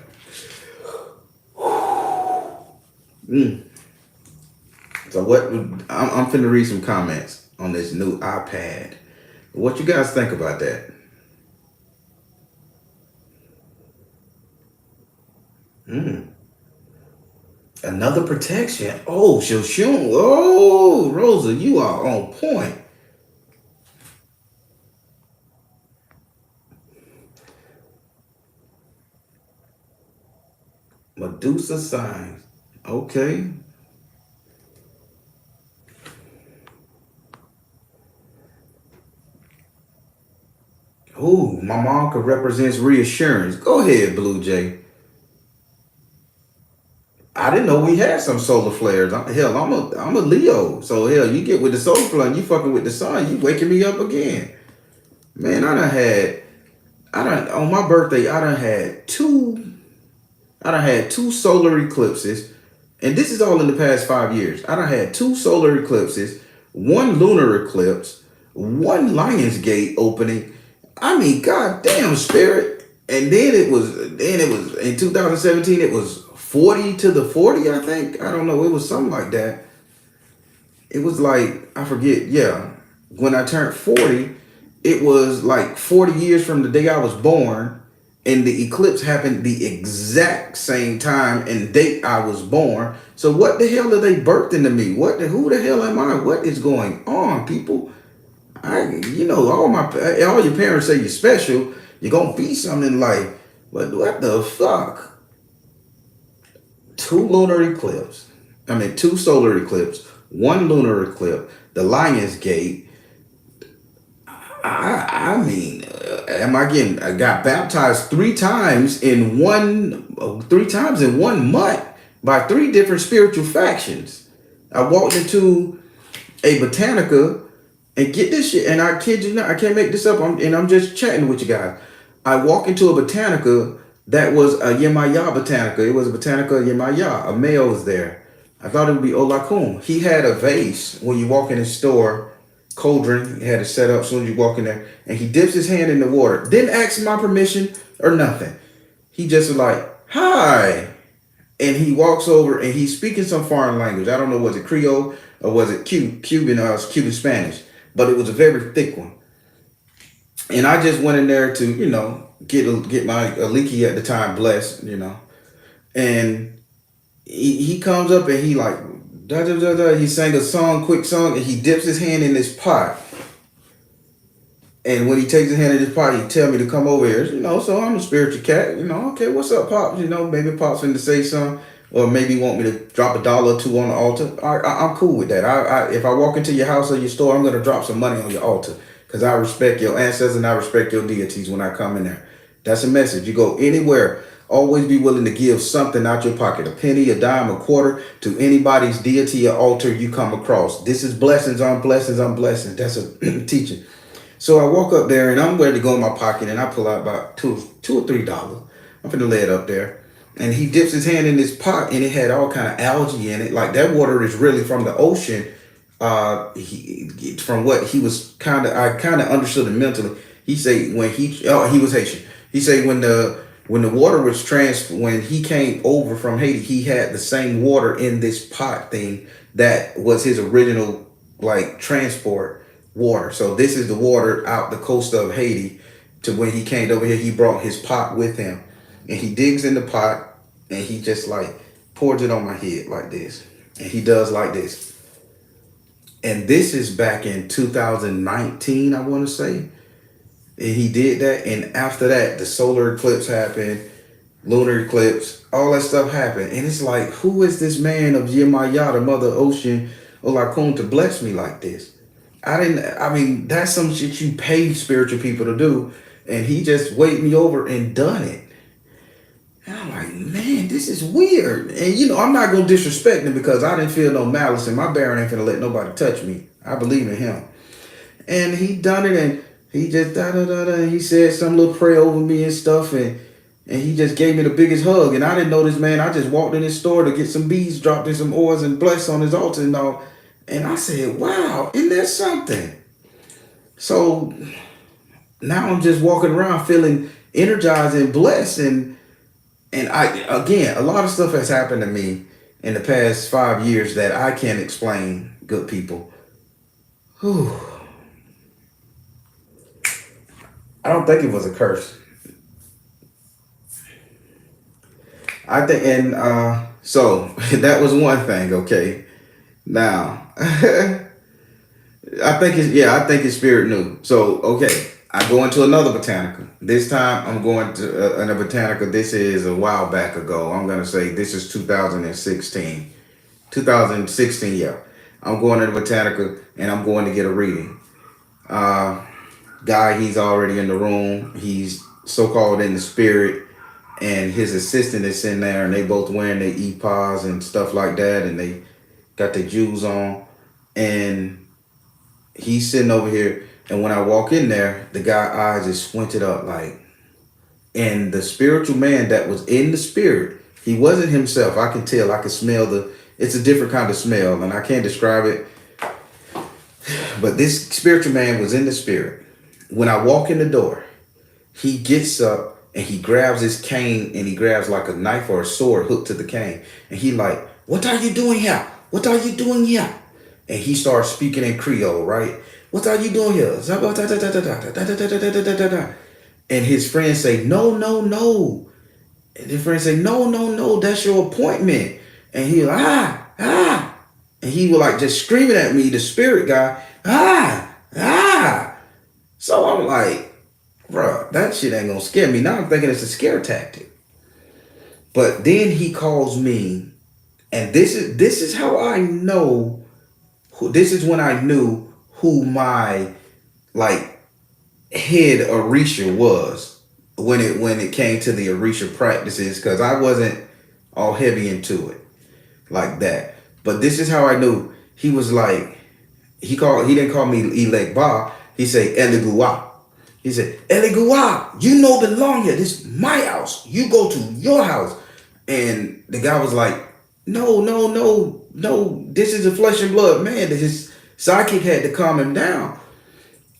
so what I'm finna read some comments on this new iPad. What you guys think about that? Another protection. Oh, Shoshun. Oh, Rosa, you are on point. Medusa signs. Okay. Oh, my mom could represents reassurance. Go ahead, Blue Jay. I didn't know we had some solar flares. Hell, I'm a Leo. So hell, you get with the solar flare and you fucking with the sun, you waking me up again. Man, I done on my birthday, I done had two solar eclipses. And this is all in the past 5 years. I done had two solar eclipses, one lunar eclipse, one Lion's Gate opening. I mean, goddamn spirit. And then it was in 2017, it was 40 to the 40, I think. I don't know. It was something like that. It was like, I forget, yeah. When I turned 40, it was like 40 years from the day I was born, and the eclipse happened the exact same time and date I was born. So what the hell are they birthed into me? Who the hell am I? What is going on, people? All your parents say you're special. You're gonna be something in life. But what the fuck? Two solar eclipse, one lunar eclipse, the Lion's Gate. I got baptized three times in 1 month by three different spiritual factions. I walked into a botanica and get this shit, and I kid you not, I can't make this up. I'm just chatting with you guys. I walk into a botanica that was a Yemaya botanica. It was a botanica Yemaya. A male was there. I thought it would be Olakun. He had a vase when you walk in his store, cold drink. He had it set up as soon as you walk in there, and he dips his hand in the water. Didn't ask my permission or nothing. He just was like, "Hi," and he walks over and he's speaking some foreign language. I don't know, was it Creole or was it Cuban? Cuban Spanish, but it was a very thick one. And I just went in there to, get my Aliki at the time blessed, and he comes up and he like da da da da. He sang a song, quick song, and he dips his hand in this pot. And when he takes his hand in his pot, he tell me to come over here. So I'm a spiritual cat. Okay, what's up, Pops? Maybe Pops finna say something, or maybe want me to drop $1 or two on the altar. I'm cool with that. If I walk into your house or your store, I'm gonna drop some money on your altar because I respect your ancestors and I respect your deities when I come in there. That's a message. You go anywhere, always be willing to give something out your pocket, a penny, a dime, a quarter, to anybody's deity or altar you come across. This is blessings on blessings on blessings. That's a teaching. So I walk up there and I'm ready to go in my pocket and I pull out about two or $3. I'm finna lay it up there. And he dips his hand in this pot and it had all kind of algae in it. Like that water is really from the ocean. From what he was I kind of understood it mentally. He say he was Haitian. He say when the water was when he came over from Haiti, he had the same water in this pot thing that was his original like transport water. So this is the water out the coast of Haiti. To when he came over here, he brought his pot with him, and he digs in the pot and he just like pours it on my head like this, and he does like this. And this is back in 2019, I want to say. And he did that. And after that, the solar eclipse happened, lunar eclipse, all that stuff happened. And it's like, who is this man of Yemaya, the mother ocean, Olakun, to bless me like this? That's some shit you pay spiritual people to do. And he just waved me over and done it. And I'm like, man, this is weird. And I'm not gonna disrespect him because I didn't feel no malice, and my Baron ain't gonna let nobody touch me. I believe in him. And he done it, and he just da da da da. And he said some little prayer over me and stuff, and he just gave me the biggest hug. And I didn't know this man. I just walked in his store to get some beads, dropped in some oils, and blessed on his altar and all. And I said, wow, isn't that something? So now I'm just walking around feeling energized and blessed. And I, again, a lot of stuff has happened to me in the past 5 years that I can't explain, good people. Whew. I don't think it was a curse. I think, and so that was one thing. Okay, now I think his spirit knew. So okay, I go into another botanical. This time I'm going to in a botanical. This is a while back ago. I'm gonna say this is 2016. 2016, yeah. I'm going to the botanical and I'm going to get a reading. Guy, he's already in the room. He's so-called in the spirit, and his assistant is in there, and they both wearing their EPOS and stuff like that, and they got their jewels on, and he's sitting over here. And when I walk in there, the guy eyes is squinted up like, and the spiritual man that was in the spirit, he wasn't himself. I can tell. I can smell it's a different kind of smell, and I can't describe it. But this spiritual man was in the spirit. When I walk in the door, he gets up and he grabs his cane, and he grabs like a knife or a sword hooked to the cane. And he like, what are you doing here? What are you doing here? And he starts speaking in Creole, right? What are you doing here? And his friends say, no, no, no. And his friends say, no, no, no, that's your appointment. And he like, ah. And he was like just screaming at me, the spirit guy, ah. So I'm like, bro, that shit ain't gonna scare me. Now I'm thinking it's a scare tactic. But then he calls me, and this is how I know. This is when I knew who my like head Orisha was when it came to the Orisha practices, because I wasn't all heavy into it like that. But this is how I knew. He was like, he didn't call me Ilek. He said Eligua. He said, Eligua, you no belong here. This is my house. You go to your house. And the guy was like, no. This is a flesh and blood man. His sidekick had to calm him down.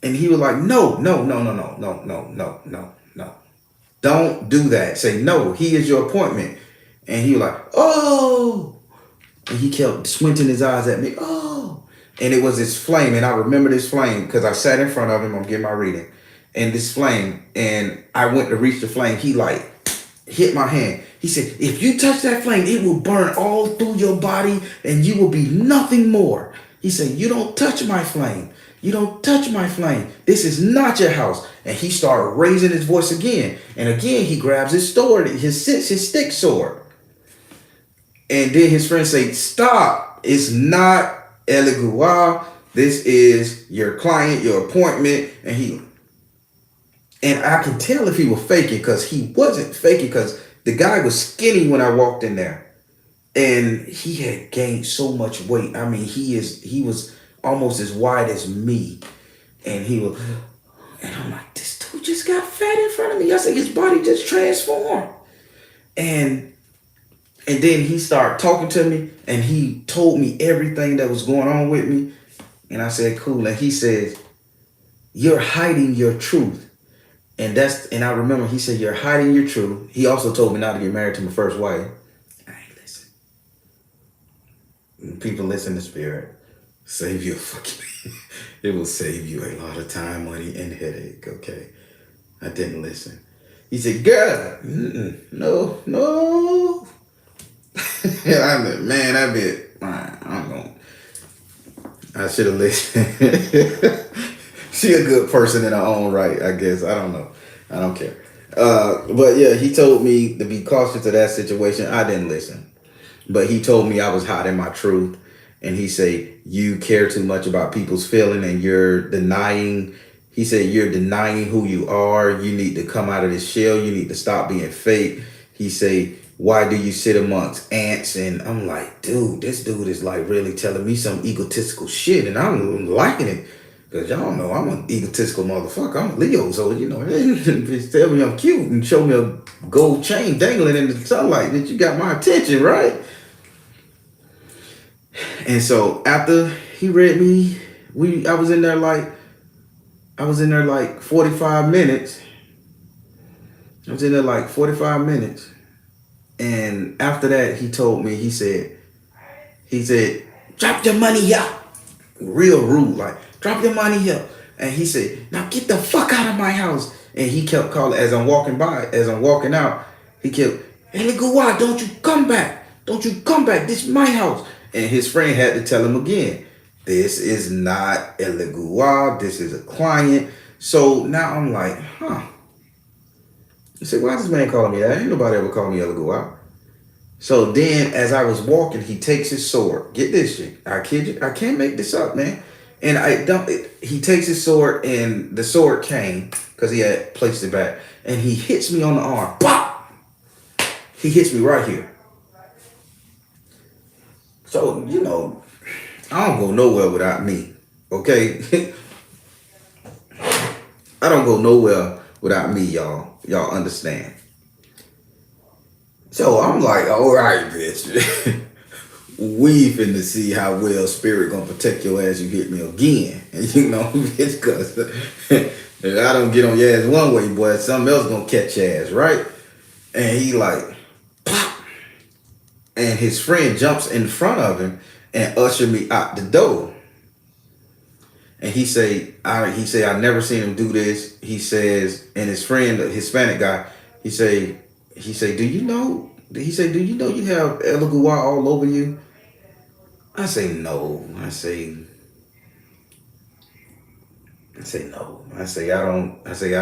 And he was like, no. Don't do that. Say, no, he is your appointment. And he was like, oh. And he kept squinting his eyes at me. Oh. And it was this flame. And I remember this flame because I sat in front of him. I'm getting my reading. And this flame. And I went to reach the flame. He like hit my hand. He said, if you touch that flame, it will burn all through your body and you will be nothing more. He said, you don't touch my flame. You don't touch my flame. This is not your house. And he started raising his voice again. And again, he grabs his sword, his stick sword. And then his friends say, stop. It's not Eligua. This is your client, your appointment. And I could tell if he was faking, because he wasn't faking, because the guy was skinny when I walked in there. And he had gained so much weight. I mean, he was almost as wide as me. And I'm like, this dude just got fat in front of me. I said, his body just transformed. And then he started talking to me, and he told me everything that was going on with me. And I said, cool. And he said, you're hiding your truth. And I remember he said, you're hiding your truth. He also told me not to get married to my first wife. I ain't listen. People listen to spirit. Save you it will save you a lot of time, money, and headache, okay? I didn't listen. He said, girl, no. I mean, man, I should have listened. She a good person in her own right, I guess. I don't know. I don't care. But yeah, he told me to be cautious of that situation. I didn't listen. But he told me I was hiding my truth. And he said, you care too much about people's feeling and you're denying. He said, you're denying who you are. You need to come out of this shell. You need to stop being fake. He said, why do you sit amongst ants? And I'm like, dude, this dude is like really telling me some egotistical shit. And I'm liking it. Cause y'all know I'm an egotistical motherfucker. I'm a Leo, so bitch tell me I'm cute and show me a gold chain dangling in the sunlight. That you got my attention, right? And so after he read me, I was in there like 45 minutes. I was in there like 45 minutes. And after that, he said, drop your money here. Real rude, like, drop your money here. And he said, now get the fuck out of my house. And he kept calling as I'm walking out, he kept, hey, Lagua, don't you come back. Don't you come back. This is my house. And his friend had to tell him again, this is not a Lagua. This is a client. So now I'm like, huh. I said, why is this man calling me that? Ain't nobody ever called me a Lagua. So then, as I was walking, he takes his sword. Get this shit. I kid you. I can't make this up, man. And he takes his sword, and the sword came because he had placed it back, and he hits me on the arm. Pop! He hits me right here. So I don't go nowhere without me. Okay, I don't go nowhere without me, y'all. Y'all understand? So I'm like, all right, bitch. We finna see how well spirit gonna protect your ass. You hit me again, and bitch, cause if I don't get on your ass one way, boy, something else gonna catch your ass, right? And he like, pop, and his friend jumps in front of him and usher me out the door. And I never seen him do this. He says, and his friend, the Hispanic guy, he say, do you know? He say, do you know you have Elegua all over you? I say no. I say no. I say I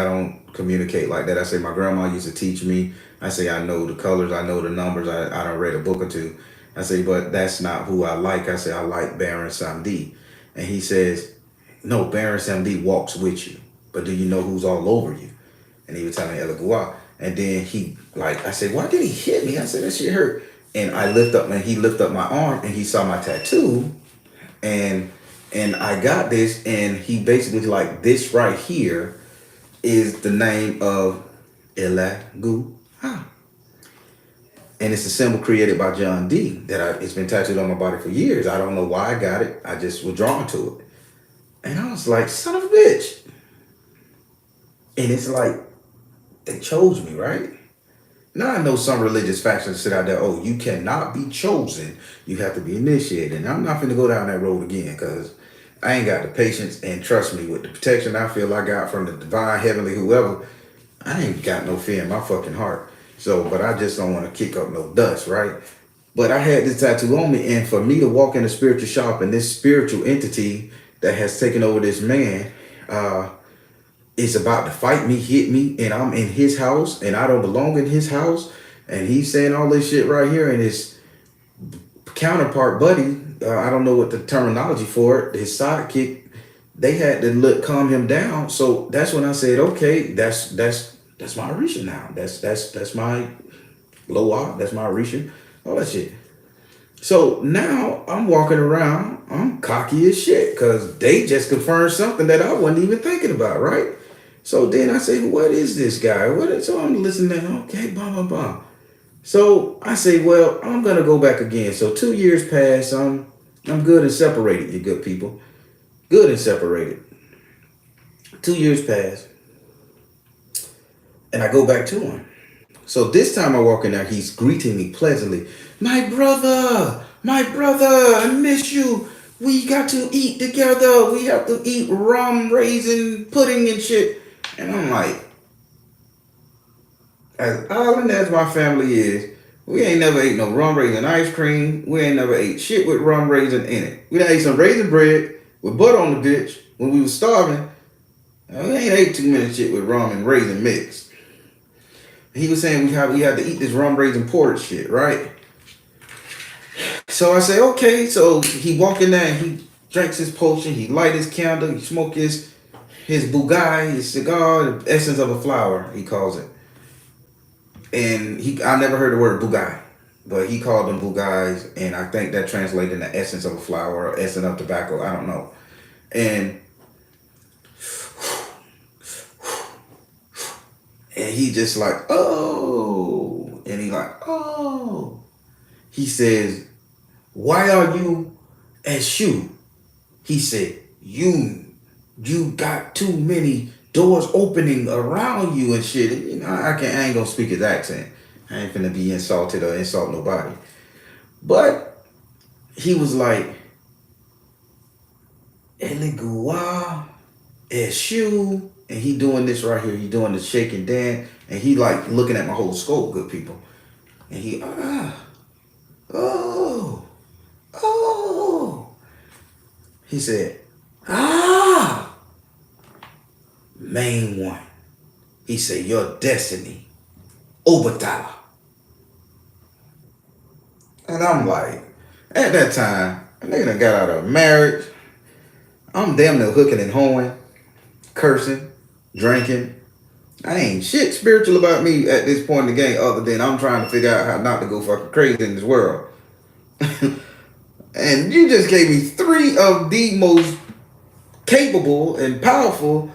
don't communicate like that. I say my grandma used to teach me. I say I know the colors, I know the numbers. I done read a book or two. I say, but that's not who I like. I say I like Baron Samedi. And he says, no, Baron Samedi walks with you. But do you know who's all over you? And he was telling me Elegua. And then I said, why did he hit me? I said, that shit hurt. And he lift up my arm and he saw my tattoo. And I got this, and he basically like, this right here is the name of Elegua. And it's a symbol created by John D. It's been tattooed on my body for years. I don't know why I got it. I just was drawn to it. And I was like, son of a bitch. And it's like, they chose me, right? Now I know some religious factions sit out there, oh, you cannot be chosen. You have to be initiated. And I'm not finna go down that road again, because I ain't got the patience, and trust me, with the protection I feel I got from the divine, heavenly, whoever, I ain't got no fear in my fucking heart. So, but I just don't want to kick up no dust, right? But I had this tattoo on me, and for me to walk in a spiritual shop and this spiritual entity that has taken over this man, is about to fight me, hit me, and I'm in his house, and I don't belong in his house, and he's saying all this shit right here, and his counterpart buddy, I don't know what the terminology for it, his sidekick, they had to calm him down. So that's when I said, okay, that's my Orisha now. That's my Loa, that's my Orisha, all that shit. So now I'm walking around, I'm cocky as shit, because they just confirmed something that I wasn't even thinking about, right? So then I say, what is this guy? So I'm listening, okay, blah, blah, blah. So I say, well, I'm going to go back again. So 2 years pass, I'm good and separated, you good people. Good and separated. 2 years pass, and I go back to him. So this time I walk in there, he's greeting me pleasantly. My brother, I miss you. We got to eat together. We have to eat rum, raisin, pudding and shit. And I'm like, as island as my family is, we ain't never ate no rum raisin ice cream. We ain't never ate shit with rum raisin in it. We done ate some raisin bread with butter on the bitch when we was starving. We ain't ate too many shit with rum and raisin mix. He was saying we had to eat this rum raisin porridge shit, right? So I say, okay. So he walk in there and he drinks his potion, he light his candle, he smoke his bugai, his cigar, the essence of a flower, he calls it. And I never heard the word bugai, but he called them bugais, and I think that translated in the essence of a flower or essence of tobacco, I don't know. And And he just like, oh. And he like, oh. He says, why are you at shoe? He said, you got too many doors opening around you and shit. And, I ain't gonna speak his accent. I ain't finna be insulted or insult nobody. But he was like, Eligua at shoe. And he doing this right here. He doing the shake and dance. And he like looking at my whole scope, good people. And he, oh. He said, main one. He said, your destiny, Obatala. And I'm like, at that time, a nigga done got out of marriage. I'm damn near hooking and hoeing, cursing, drinking. I ain't shit spiritual about me at this point in the game other than I'm trying to figure out how not to go fucking crazy in this world. And you just gave me three of the most capable and powerful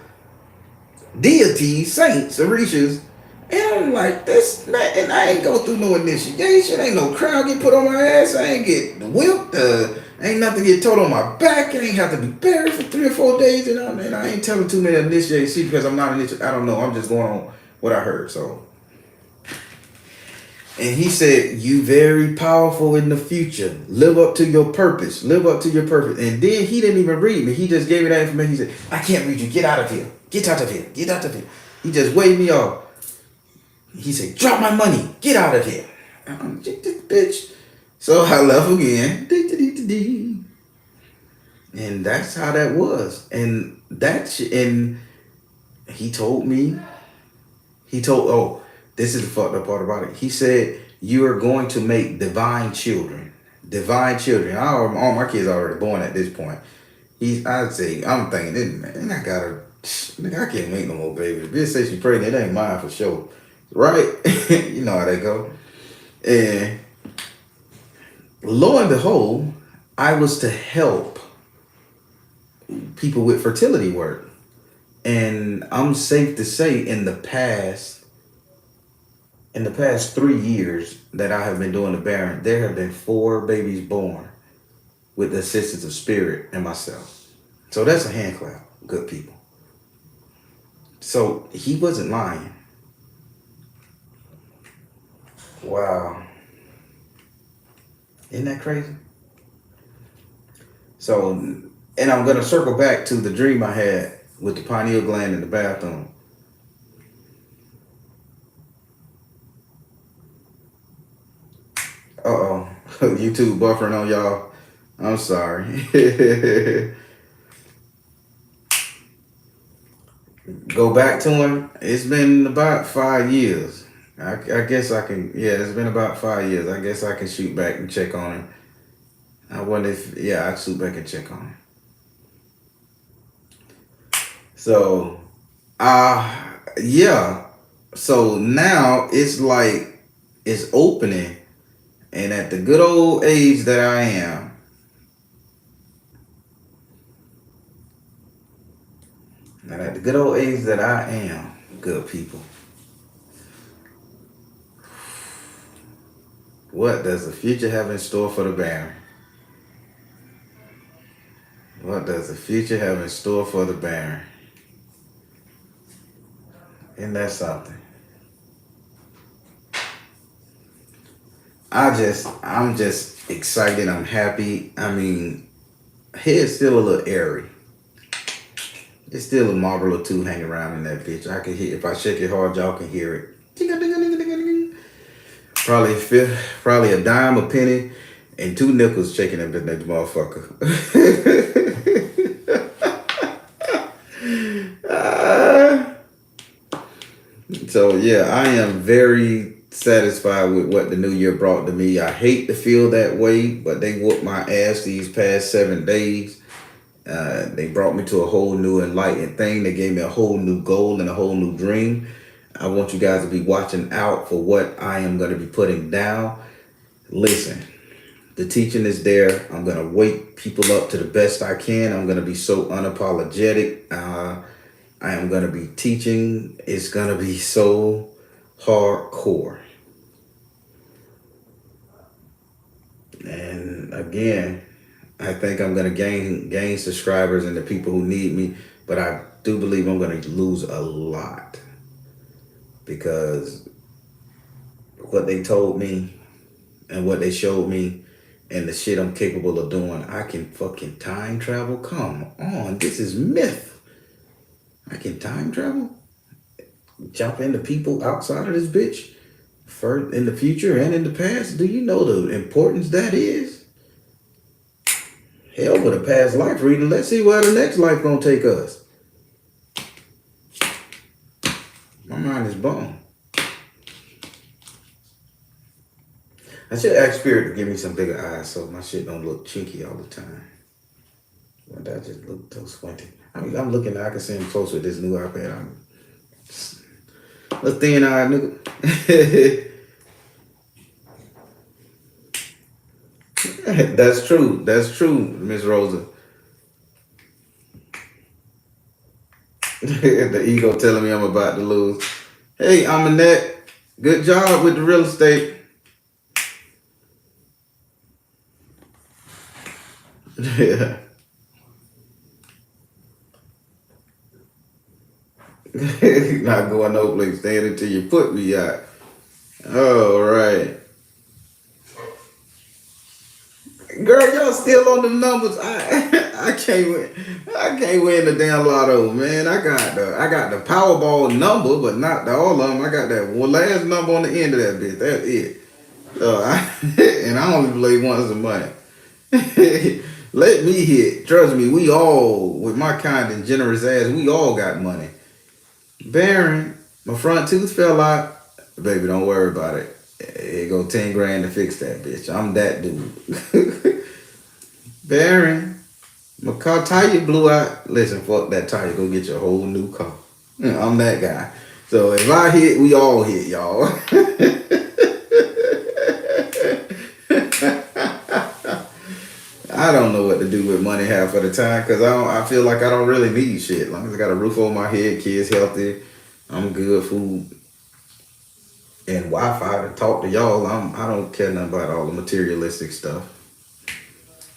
deities, saints, orishas. And I'm like, this man, and I ain't go through no initiation, ain't no crown get put on my ass, I ain't get whipped, ain't nothing get told on my back, it ain't have to be buried for 3 or 4 days, and I ain't telling too many initiated because I'm not initiated, I don't know, I'm just going on what I heard, so. And he said, you very powerful in the future. Live up to your purpose. Live up to your purpose. And then he didn't even read me. He just gave me that information. He said, I can't read you. Get out of here. Get out of here. Get out of here. He just waved me off. He said, drop my money. Get out of here. I'm bitch. So I left again. And that's how that was. And and he told me, this is the fucked up part about it. He said, you are going to make divine children. Divine children. All my kids are already born at this point. I'm thinking, man, I can't make no more babies. Bitch say she pregnant, it ain't mine for sure. Right? You know how they go. And lo and behold, I was to help people with fertility work. And I'm safe to say in the past 3 years that I have been doing the Baron, there have been 4 babies born with the assistance of spirit and myself. So that's a hand clap, good people. So he wasn't lying. Wow. Isn't that crazy? So, and I'm going to circle back to the dream I had with the pineal gland in the bathroom. Uh-oh. YouTube buffering on y'all. I'm sorry. Go back to him. It's been about 5 years. I guess I can, it's been about 5 years. I guess I can shoot back and check on him. I wonder if, I'd shoot back and check on him. So, So now it's like, it's opening. And at the good old age that I am, good people, what does the future have in store for the Baron? What does the future have in store for the Baron? Isn't that something? I'm just excited. I'm happy. I mean, head's still a little airy. It's still a marble or two hanging around in that bitch. I can hear, if I shake it hard, y'all can hear it. Probably a dime, a penny, and 2 nickels shaking that motherfucker. So I am very satisfied with what the new year brought to me. I hate to feel that way, but they whooped my ass these past 7 days. They brought me to a whole new enlightened thing. They gave me a whole new goal and a whole new dream. I want you guys to be watching out for what I am going to be putting down. Listen, the teaching is there. I'm going to wake people up to the best I can. I'm going to be so unapologetic. I am gonna be teaching. It's gonna be so hardcore. And again, I think I'm gonna gain subscribers and the people who need me, but I do believe I'm gonna lose a lot because what they told me and what they showed me and the shit I'm capable of doing, I can fucking time travel. Come on, this is myth. I can time travel, jump into people outside of this bitch, for in the future and in the past. Do you know the importance that is? Hell with a past life reading. Let's see where the next life gonna take us. My mind is blown. I should ask Spirit to give me some bigger eyes so my shit don't look chinky all the time. But that just look so squinty. I'm looking. I can see him close with this new iPad. I'm a thin eyed nigga. That's true. That's true, Miss Rosa. The ego telling me I'm about to lose. Hey, I'm Annette. Good job with the real estate. Yeah. Not going no place. Staying until you put me out. All right. Girl, y'all still on the numbers. I can't win. I can't win the damn lotto, man. I got the Powerball number, but not all of them. I got that one last number on the end of that bitch. That's it. And I only play once a month. Let me hit. Trust me, we all, with my kind and generous ass, we all got money. Baron, my front tooth fell out. Baby, don't worry about it. It go 10 grand to fix that bitch. I'm that dude. Baron, my car tire blew out. Listen, fuck that tire. Go get your whole new car. I'm that guy. So if I hit, we all hit, y'all. I don't know what to do with money half of the time because I feel like I don't really need shit. As long as I got a roof over my head, kids healthy, I'm good, food, and Wi-Fi to talk to y'all. I don't care nothing about all the materialistic stuff.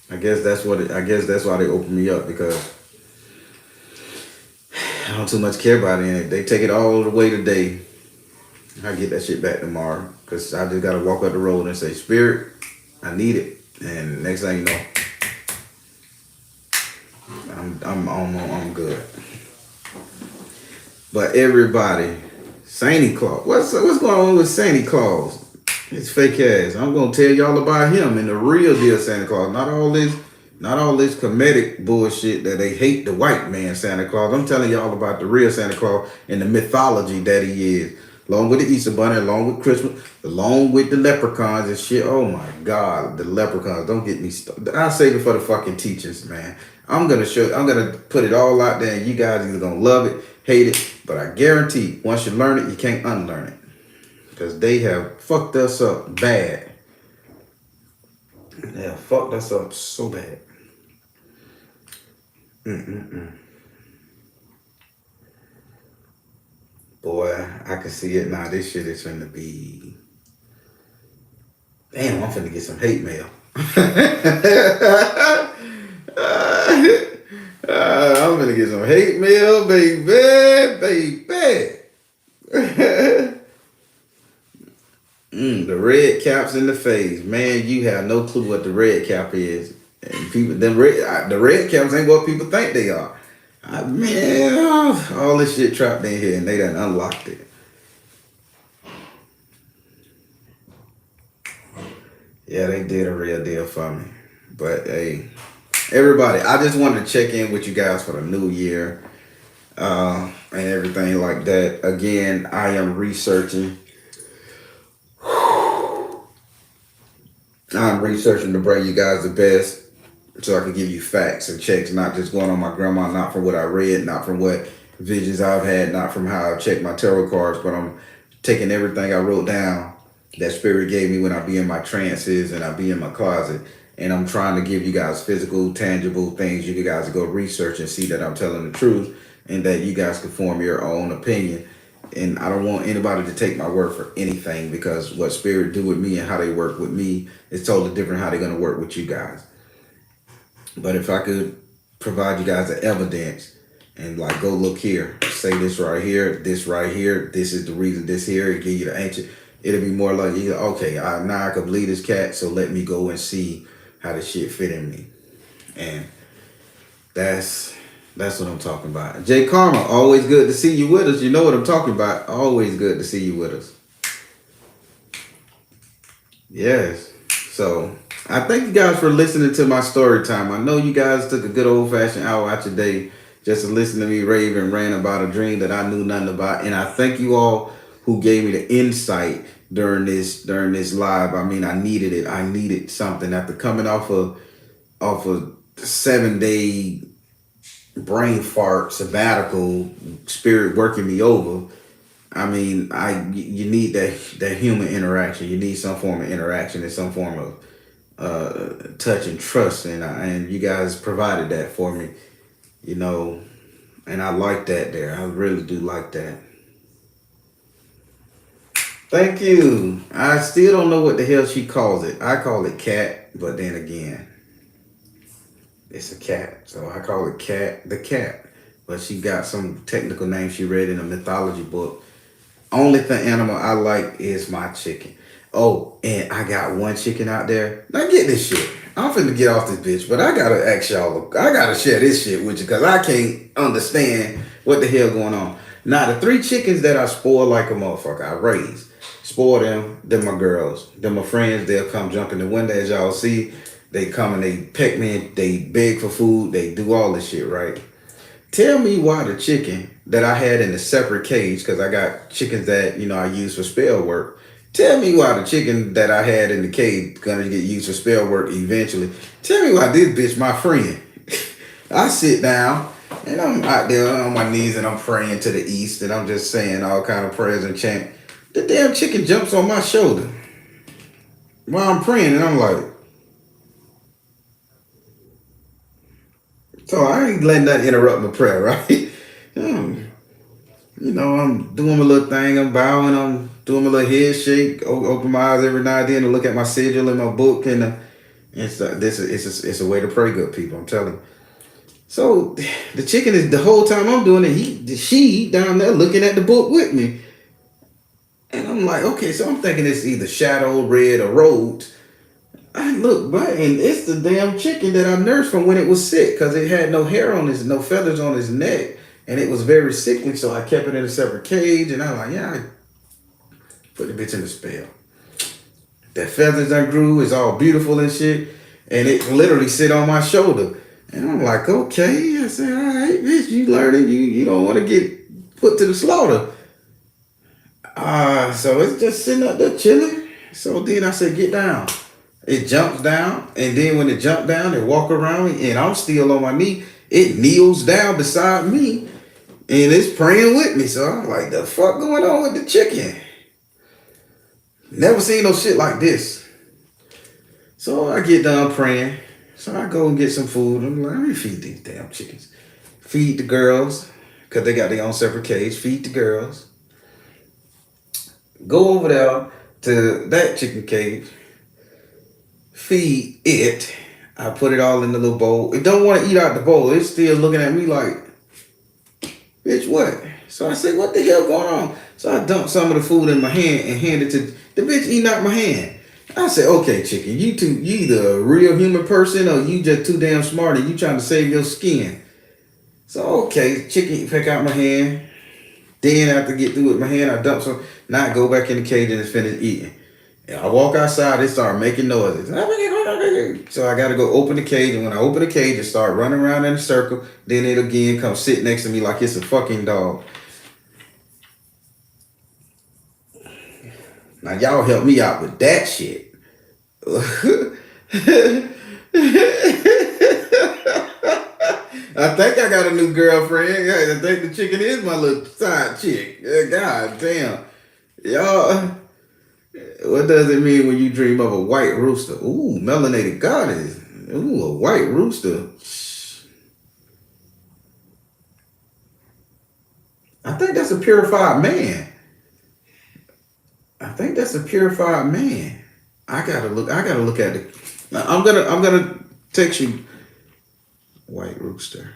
I guess that's why they open me up, because I don't too much care about it. They take it all the way today. I get that shit back tomorrow because I just gotta walk up the road and say, Spirit, I need it, and next thing you know, I'm good. But everybody, Santa Claus, what's going on with Santa Claus? It's fake ass. I'm gonna tell y'all about him and the real deal Santa Claus. Not all this comedic bullshit that they hate the white man Santa Claus. I'm telling y'all about the real Santa Claus and the mythology that he is. Along with the Easter Bunny, along with Christmas, along with the leprechauns and shit. Oh my God, the leprechauns. Don't get me started. I'll save it for the fucking teachers, man. I'm gonna put it all out there, and you guys either gonna love it, hate it, but I guarantee once you learn it, you can't unlearn it. Because they have fucked us up bad. They have fucked us up so bad. Boy, I can see it now. This shit is finna be... Damn, I'm finna get some hate mail. I'm finna get some hate mail, baby. The red caps in the face. Man, you have no clue what the red cap is. And people, the red caps ain't what people think they are. Man, all this shit trapped in here and they done unlocked it. Yeah, they did a real deal for me. But hey, everybody, I just wanted to check in with you guys for the new year and everything like that. Again, I am researching. I'm researching to bring you guys the best so I can give you facts and checks, not just going on my grandma, not from what I read, not from what visions I've had, not from how I checked my tarot cards, but I'm taking everything I wrote down that Spirit gave me when I be in my trances and I be in my closet, and I'm trying to give you guys physical, tangible things you guys go research and see that I'm telling the truth. and that you guys can form your own opinion. And I don't want anybody to take my word for anything, because what spirit do with me and how they work with me is totally different how they're gonna work with you guys. But if I could provide you guys the evidence and like go look here, say this right here, this is the reason this here, and give you the ancient, it'll be more like, okay, now I can believe this cat, so let me go and see how the shit fit in me. And that's what I'm talking about. Jay Karma, always good to see you with us. You know what I'm talking about. Always good to see you with us. Yes. So I thank you guys for listening to my story time. I know you guys took a good old fashioned hour out your day just to listen to me rave and rant about a dream that I knew nothing about. And I thank you all who gave me the insight during this live. I mean, I needed it. I needed something after coming off a 7-day brain fart sabbatical, spirit working me over. I mean, you need that human interaction. You need some form of interaction and some form of touch and trust, and you guys provided that for me, you know, and I like that there. I really do like that. Thank you. I still don't know what the hell she calls it. I call it cat, but then again, it's a cat, so I call it cat, the cat. But she got some technical name she read in a mythology book. Only the animal I like is my chicken. Oh, and I got one chicken out there. Now get this shit. I'm finna get off this bitch, but I gotta ask y'all. I gotta share this shit with you because I can't understand what the hell going on. Now the 3 chickens that I spoil like a motherfucker, I raise, spoil them. They're my girls. They're my friends. They'll come jump in the window as y'all see. They come and they peck me. They beg for food. They do all this shit, right? Tell me why the chicken that I had in a separate cage, because I got chickens that, I use for spell work. Tell me why the chicken that I had in the cage gonna get used for spell work eventually. Tell me why this bitch my friend. I sit down and I'm out there on my knees and I'm praying to the east and I'm just saying all kind of prayers and chant. The damn chicken jumps on my shoulder while I'm praying and I'm like, so I ain't letting that interrupt my prayer, right? I'm doing my little thing. I'm bowing. I'm doing my little head shake. Open my eyes every now and then to look at my sigil in my book. And so it's a way to pray, good people. I'm telling you. So the chicken is the whole time I'm doing it. She down there looking at the book with me. And I'm like, okay, so I'm thinking it's either shadow, red, or rose. I look back and it's the damn chicken that I nursed from when it was sick because it had no hair on his, no feathers on his neck. And it was very sickly, so I kept it in a separate cage. And I'm like, yeah, I put the bitch in the spell. That feathers I grew is all beautiful and shit. And it literally sit on my shoulder. And I'm like, okay. I said, all right, bitch, you learning. You don't want to get put to the slaughter. So it's just sitting up there chilling. So then I said, get down. It jumps down, and then when it jumped down, it walk around me, and I'm still on my knee. It kneels down beside me, and it's praying with me. So I'm like, the fuck going on with the chicken? Never seen no shit like this. So I get done praying. So I go and get some food. I'm like, let me feed these damn chickens. Feed the girls, because they got their own separate cage. Feed the girls. Go over there to that chicken cage. Feed it. I put it all in the little bowl. It don't want to eat out the bowl. It's still looking at me like, bitch, what? So I said, what the hell going on? So I dumped some of the food in my hand and handed it to the bitch eating out my hand. I said, okay, chicken, you either a real human person or you just too damn smart and you trying to save your skin. So, okay, chicken pick out my hand. Then after get through with my hand, I dump some. Now I go back in the cage and it's finished eating. And I walk outside, they start making noises. So I got to go open the cage. And when I open the cage, it start running around in a circle. Then it again come sit next to me like it's a fucking dog. Now y'all help me out with that shit. I think I got a new girlfriend. I think the chicken is my little side chick. God damn. Y'all, what does it mean when you dream of a white rooster? Ooh, melanated goddess. Ooh, a white rooster. a purified man. I think that's a purified man. I gotta look at it. I'm gonna text you white rooster.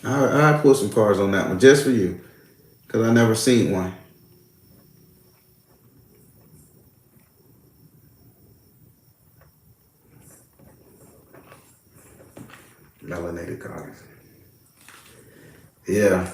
I put some cards on that one just for you, cause I never seen one. Melanated cards. Yeah.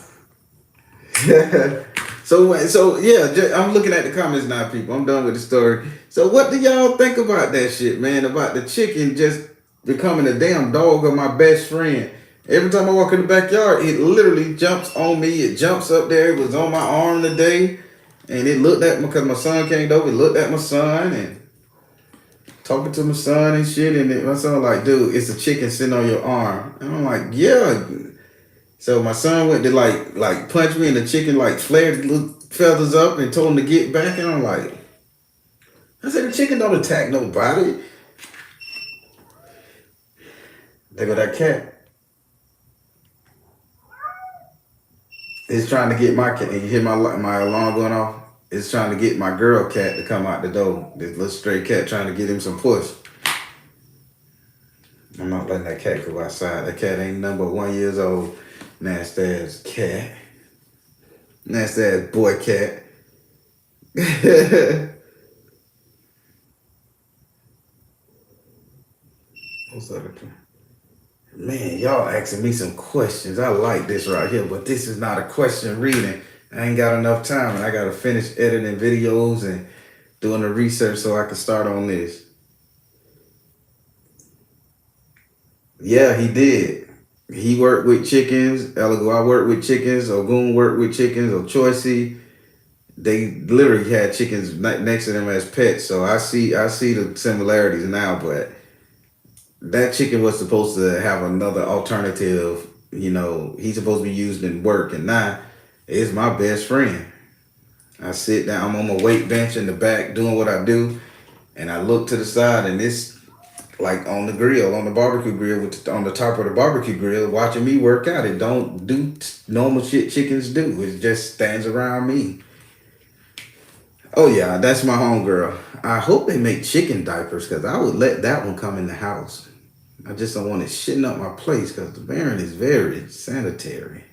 So yeah, I'm looking at the comments now, people. I'm done with the story. So what do y'all think about that shit, man? About the chicken just becoming a damn dog of my best friend. Every time I walk in the backyard, it literally jumps on me. It jumps up there. It was on my arm today, and it looked at me because my son came over. It looked at my son and talking to my son and shit. And my son like, dude, it's a chicken sitting on your arm. And I'm like, yeah. So my son went to like punch me, and the chicken like flared the little feathers up and told him to get back. And I'm like, I said, the chicken don't attack nobody. There go that cat. It's trying to get my cat. And you hear my alarm going off? It's trying to get my girl cat to come out the door. This little stray cat trying to get him some push. I'm not letting that cat go outside. That cat ain't number 1 year old. Nasty ass cat. Nasty ass boy cat. What's up? Man, y'all asking me some questions. I like this right here, but this is not a question reading. I ain't got enough time, and I gotta finish editing videos and doing the research so I can start on this. Yeah, he did. He worked with chickens. Elegua worked with chickens. Ogun worked with chickens. Ochoisi, they literally had chickens next to them as pets. So I see the similarities now, but that chicken was supposed to have another alternative. You know, he's supposed to be used in work, and now it's my best friend. I sit down, I'm on my weight bench in the back doing what I do, and I look to the side, and it's like on the grill, on the barbecue grill, on the top of the barbecue grill, watching me work out. It don't do normal shit chickens do. It just stands around me. Oh yeah, that's my homegirl. I hope they make chicken diapers, because I would let that one come in the house. I just don't want it shitting up my place, because the Baron is very sanitary.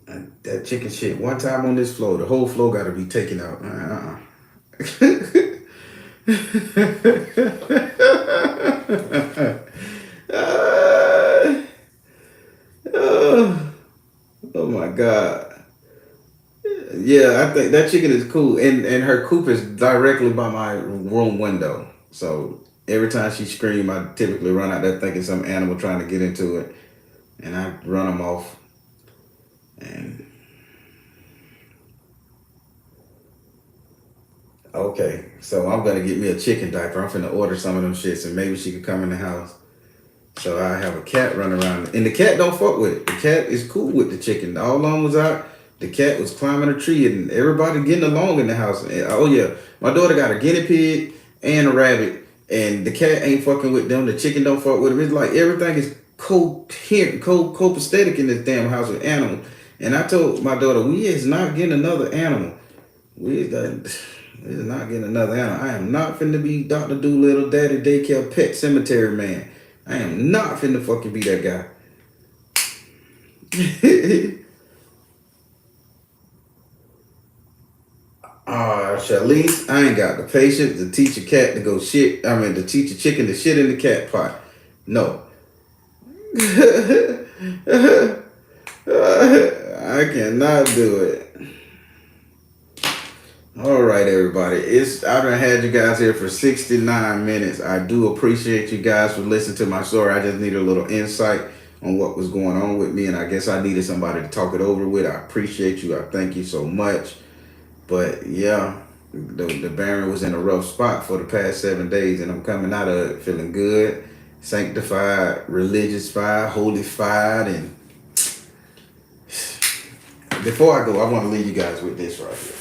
And that chicken shit, one time on this floor, the whole floor got to be taken out. Oh my God. Yeah, I think that chicken is cool. And her coop is directly by my room window. So every time she screams, I typically run out there thinking some animal trying to get into it. And I run them off. And okay, so I'm gonna get me a chicken diaper. I'm finna order some of them shits, and maybe she can come in the house. So I have a cat running around, and the cat don't fuck with it. The cat is cool with the chicken. All along was out. The cat was climbing a tree, and everybody getting along in the house. And, oh yeah, my daughter got a guinea pig and a rabbit, and the cat ain't fucking with them. The chicken don't fuck with them. It's like everything is coherent, copacetic in this damn house with animals. And I told my daughter, we is not getting another animal. We is not getting another animal. I am not finna be Dr. Doolittle, Daddy Daycare, Pet Cemetery Man. I am not finna fucking be that guy. Charlize, I ain't got the patience to teach a cat to go shit. I mean, to teach a chicken to shit in the cat pot. No. I cannot do it. All right, everybody. I done had you guys here for 69 minutes. I do appreciate you guys for listening to my story. I just need a little insight on what was going on with me, and I guess I needed somebody to talk it over with. I appreciate you. I thank you so much. But yeah, the Baron was in a rough spot for the past 7 days, and I'm coming out of it feeling good, sanctified, religious-fied, holy-fied, and before I go, I want to leave you guys with this right here.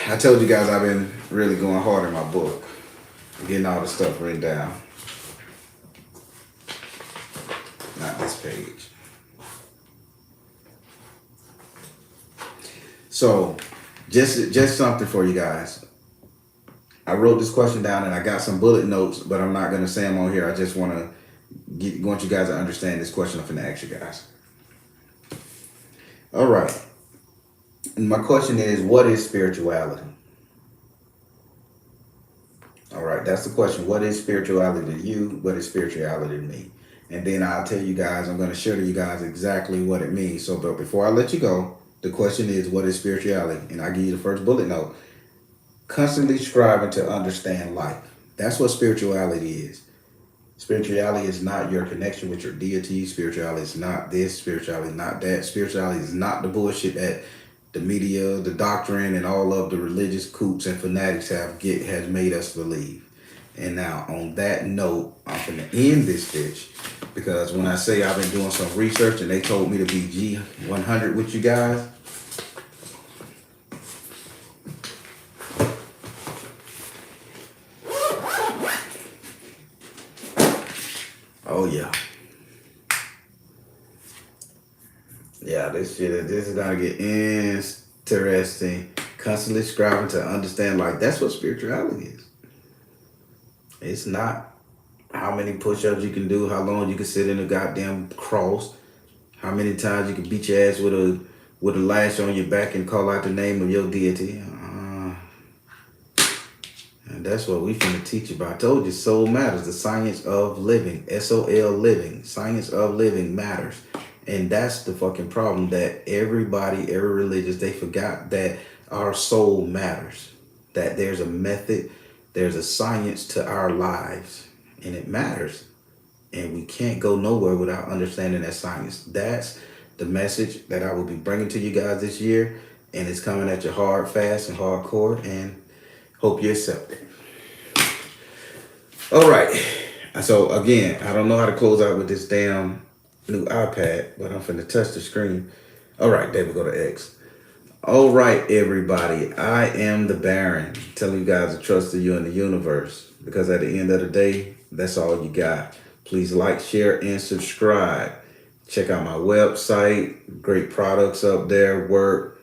I told you guys I've been really going hard in my book, getting all the stuff written down. Not this page. So just something for you guys. I wrote this question down and I got some bullet notes, but I'm not gonna say them on here. I just want you guys to understand this question I'm finna ask you guys. All right. And my question is, what is spirituality? All right, that's the question. What is spirituality to you? What is spirituality to me? And then I'll tell you guys, I'm going to share to you guys exactly what it means. So, but before I let you go, the question is, what is spirituality? And I give you the first bullet note. Constantly striving to understand life. That's what spirituality is. Spirituality is not your connection with your deity. Spirituality is not this. Spirituality is not that. Spirituality is not the bullshit that the media, the doctrine, and all of the religious coots and fanatics has made us believe. And now, on that note, I'm going to end this bitch, because when I say I've been doing some research and they told me to be G100 with you guys, oh yeah. Yeah, this is gonna get interesting. Constantly striving to understand, like, that's what spirituality is. It's not how many push-ups you can do, how long you can sit in a goddamn cross, how many times you can beat your ass with a lash on your back and call out the name of your deity. And that's what we finna teach you about. I told you, soul matters. The science of living, SOL living, science of living matters. And that's the fucking problem, that everybody, every religious, they forgot that our soul matters. That there's a method, there's a science to our lives, and it matters. And we can't go nowhere without understanding that science. That's the message that I will be bringing to you guys this year. And it's coming at you hard, fast, and hardcore. And hope you accept it. All right. So again, I don't know how to close out with this damn new iPad, but I'm finna touch the screen. All right, there we go to X. All right, everybody. I am the Baron, telling you guys to trust in you and the universe, because at the end of the day, that's all you got. Please like, share, and subscribe. Check out my website. Great products up there. Work.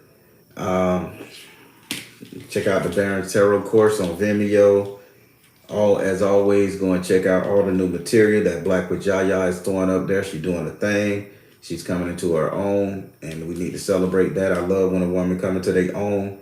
Check out the Baron Tarot course on Vimeo. As always, go and check out all the new material that Black with Yaya is throwing up there. She's doing a thing. She's coming into her own, and we need to celebrate that. I love when a woman come into their own.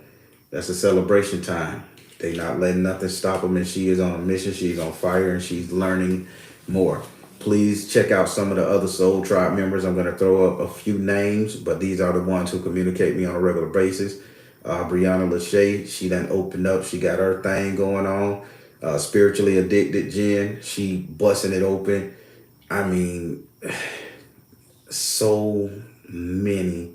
That's a celebration time. They not letting nothing stop them, and she is on a mission. She's on fire, and she's learning more. Please check out some of the other Soul Tribe members. I'm going to throw up a few names, but these are the ones who communicate me on a regular basis. Brianna Lachey, she done opened up. She got her thing going on. Spiritually Addicted Jen, she busting it open. I mean, so many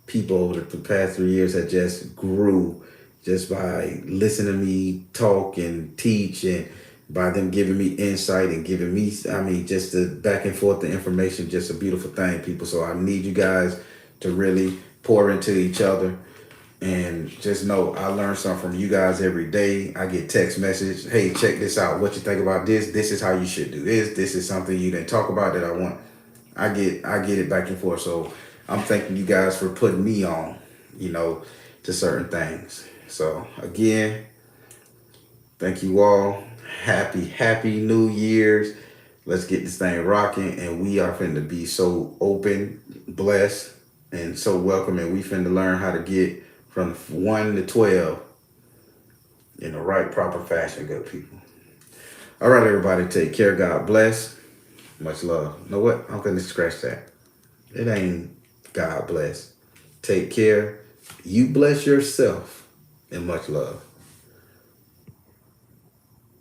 people over the past 3 years have just grew just by listening to me talk and teach, and by them giving me insight and giving me, I mean, just the back and forth, the information, just a beautiful thing, people. So I need you guys to really pour into each other. And just know, I learn something from you guys every day. I get text message, hey, check this out. What you think about this? This is how you should do this. This is something you didn't talk about that I want. I get it back and forth. So I'm thanking you guys for putting me on, to certain things. So again, thank you all. Happy New Year's. Let's get this thing rocking. And we are finna be so open, blessed, and so welcoming. We finna learn how to get from 1 to 12 in the right, proper fashion, good people. All right, everybody, take care. God bless. Much love. You know what? I'm going to scratch that. It ain't God bless. Take care. You bless yourself, and much love.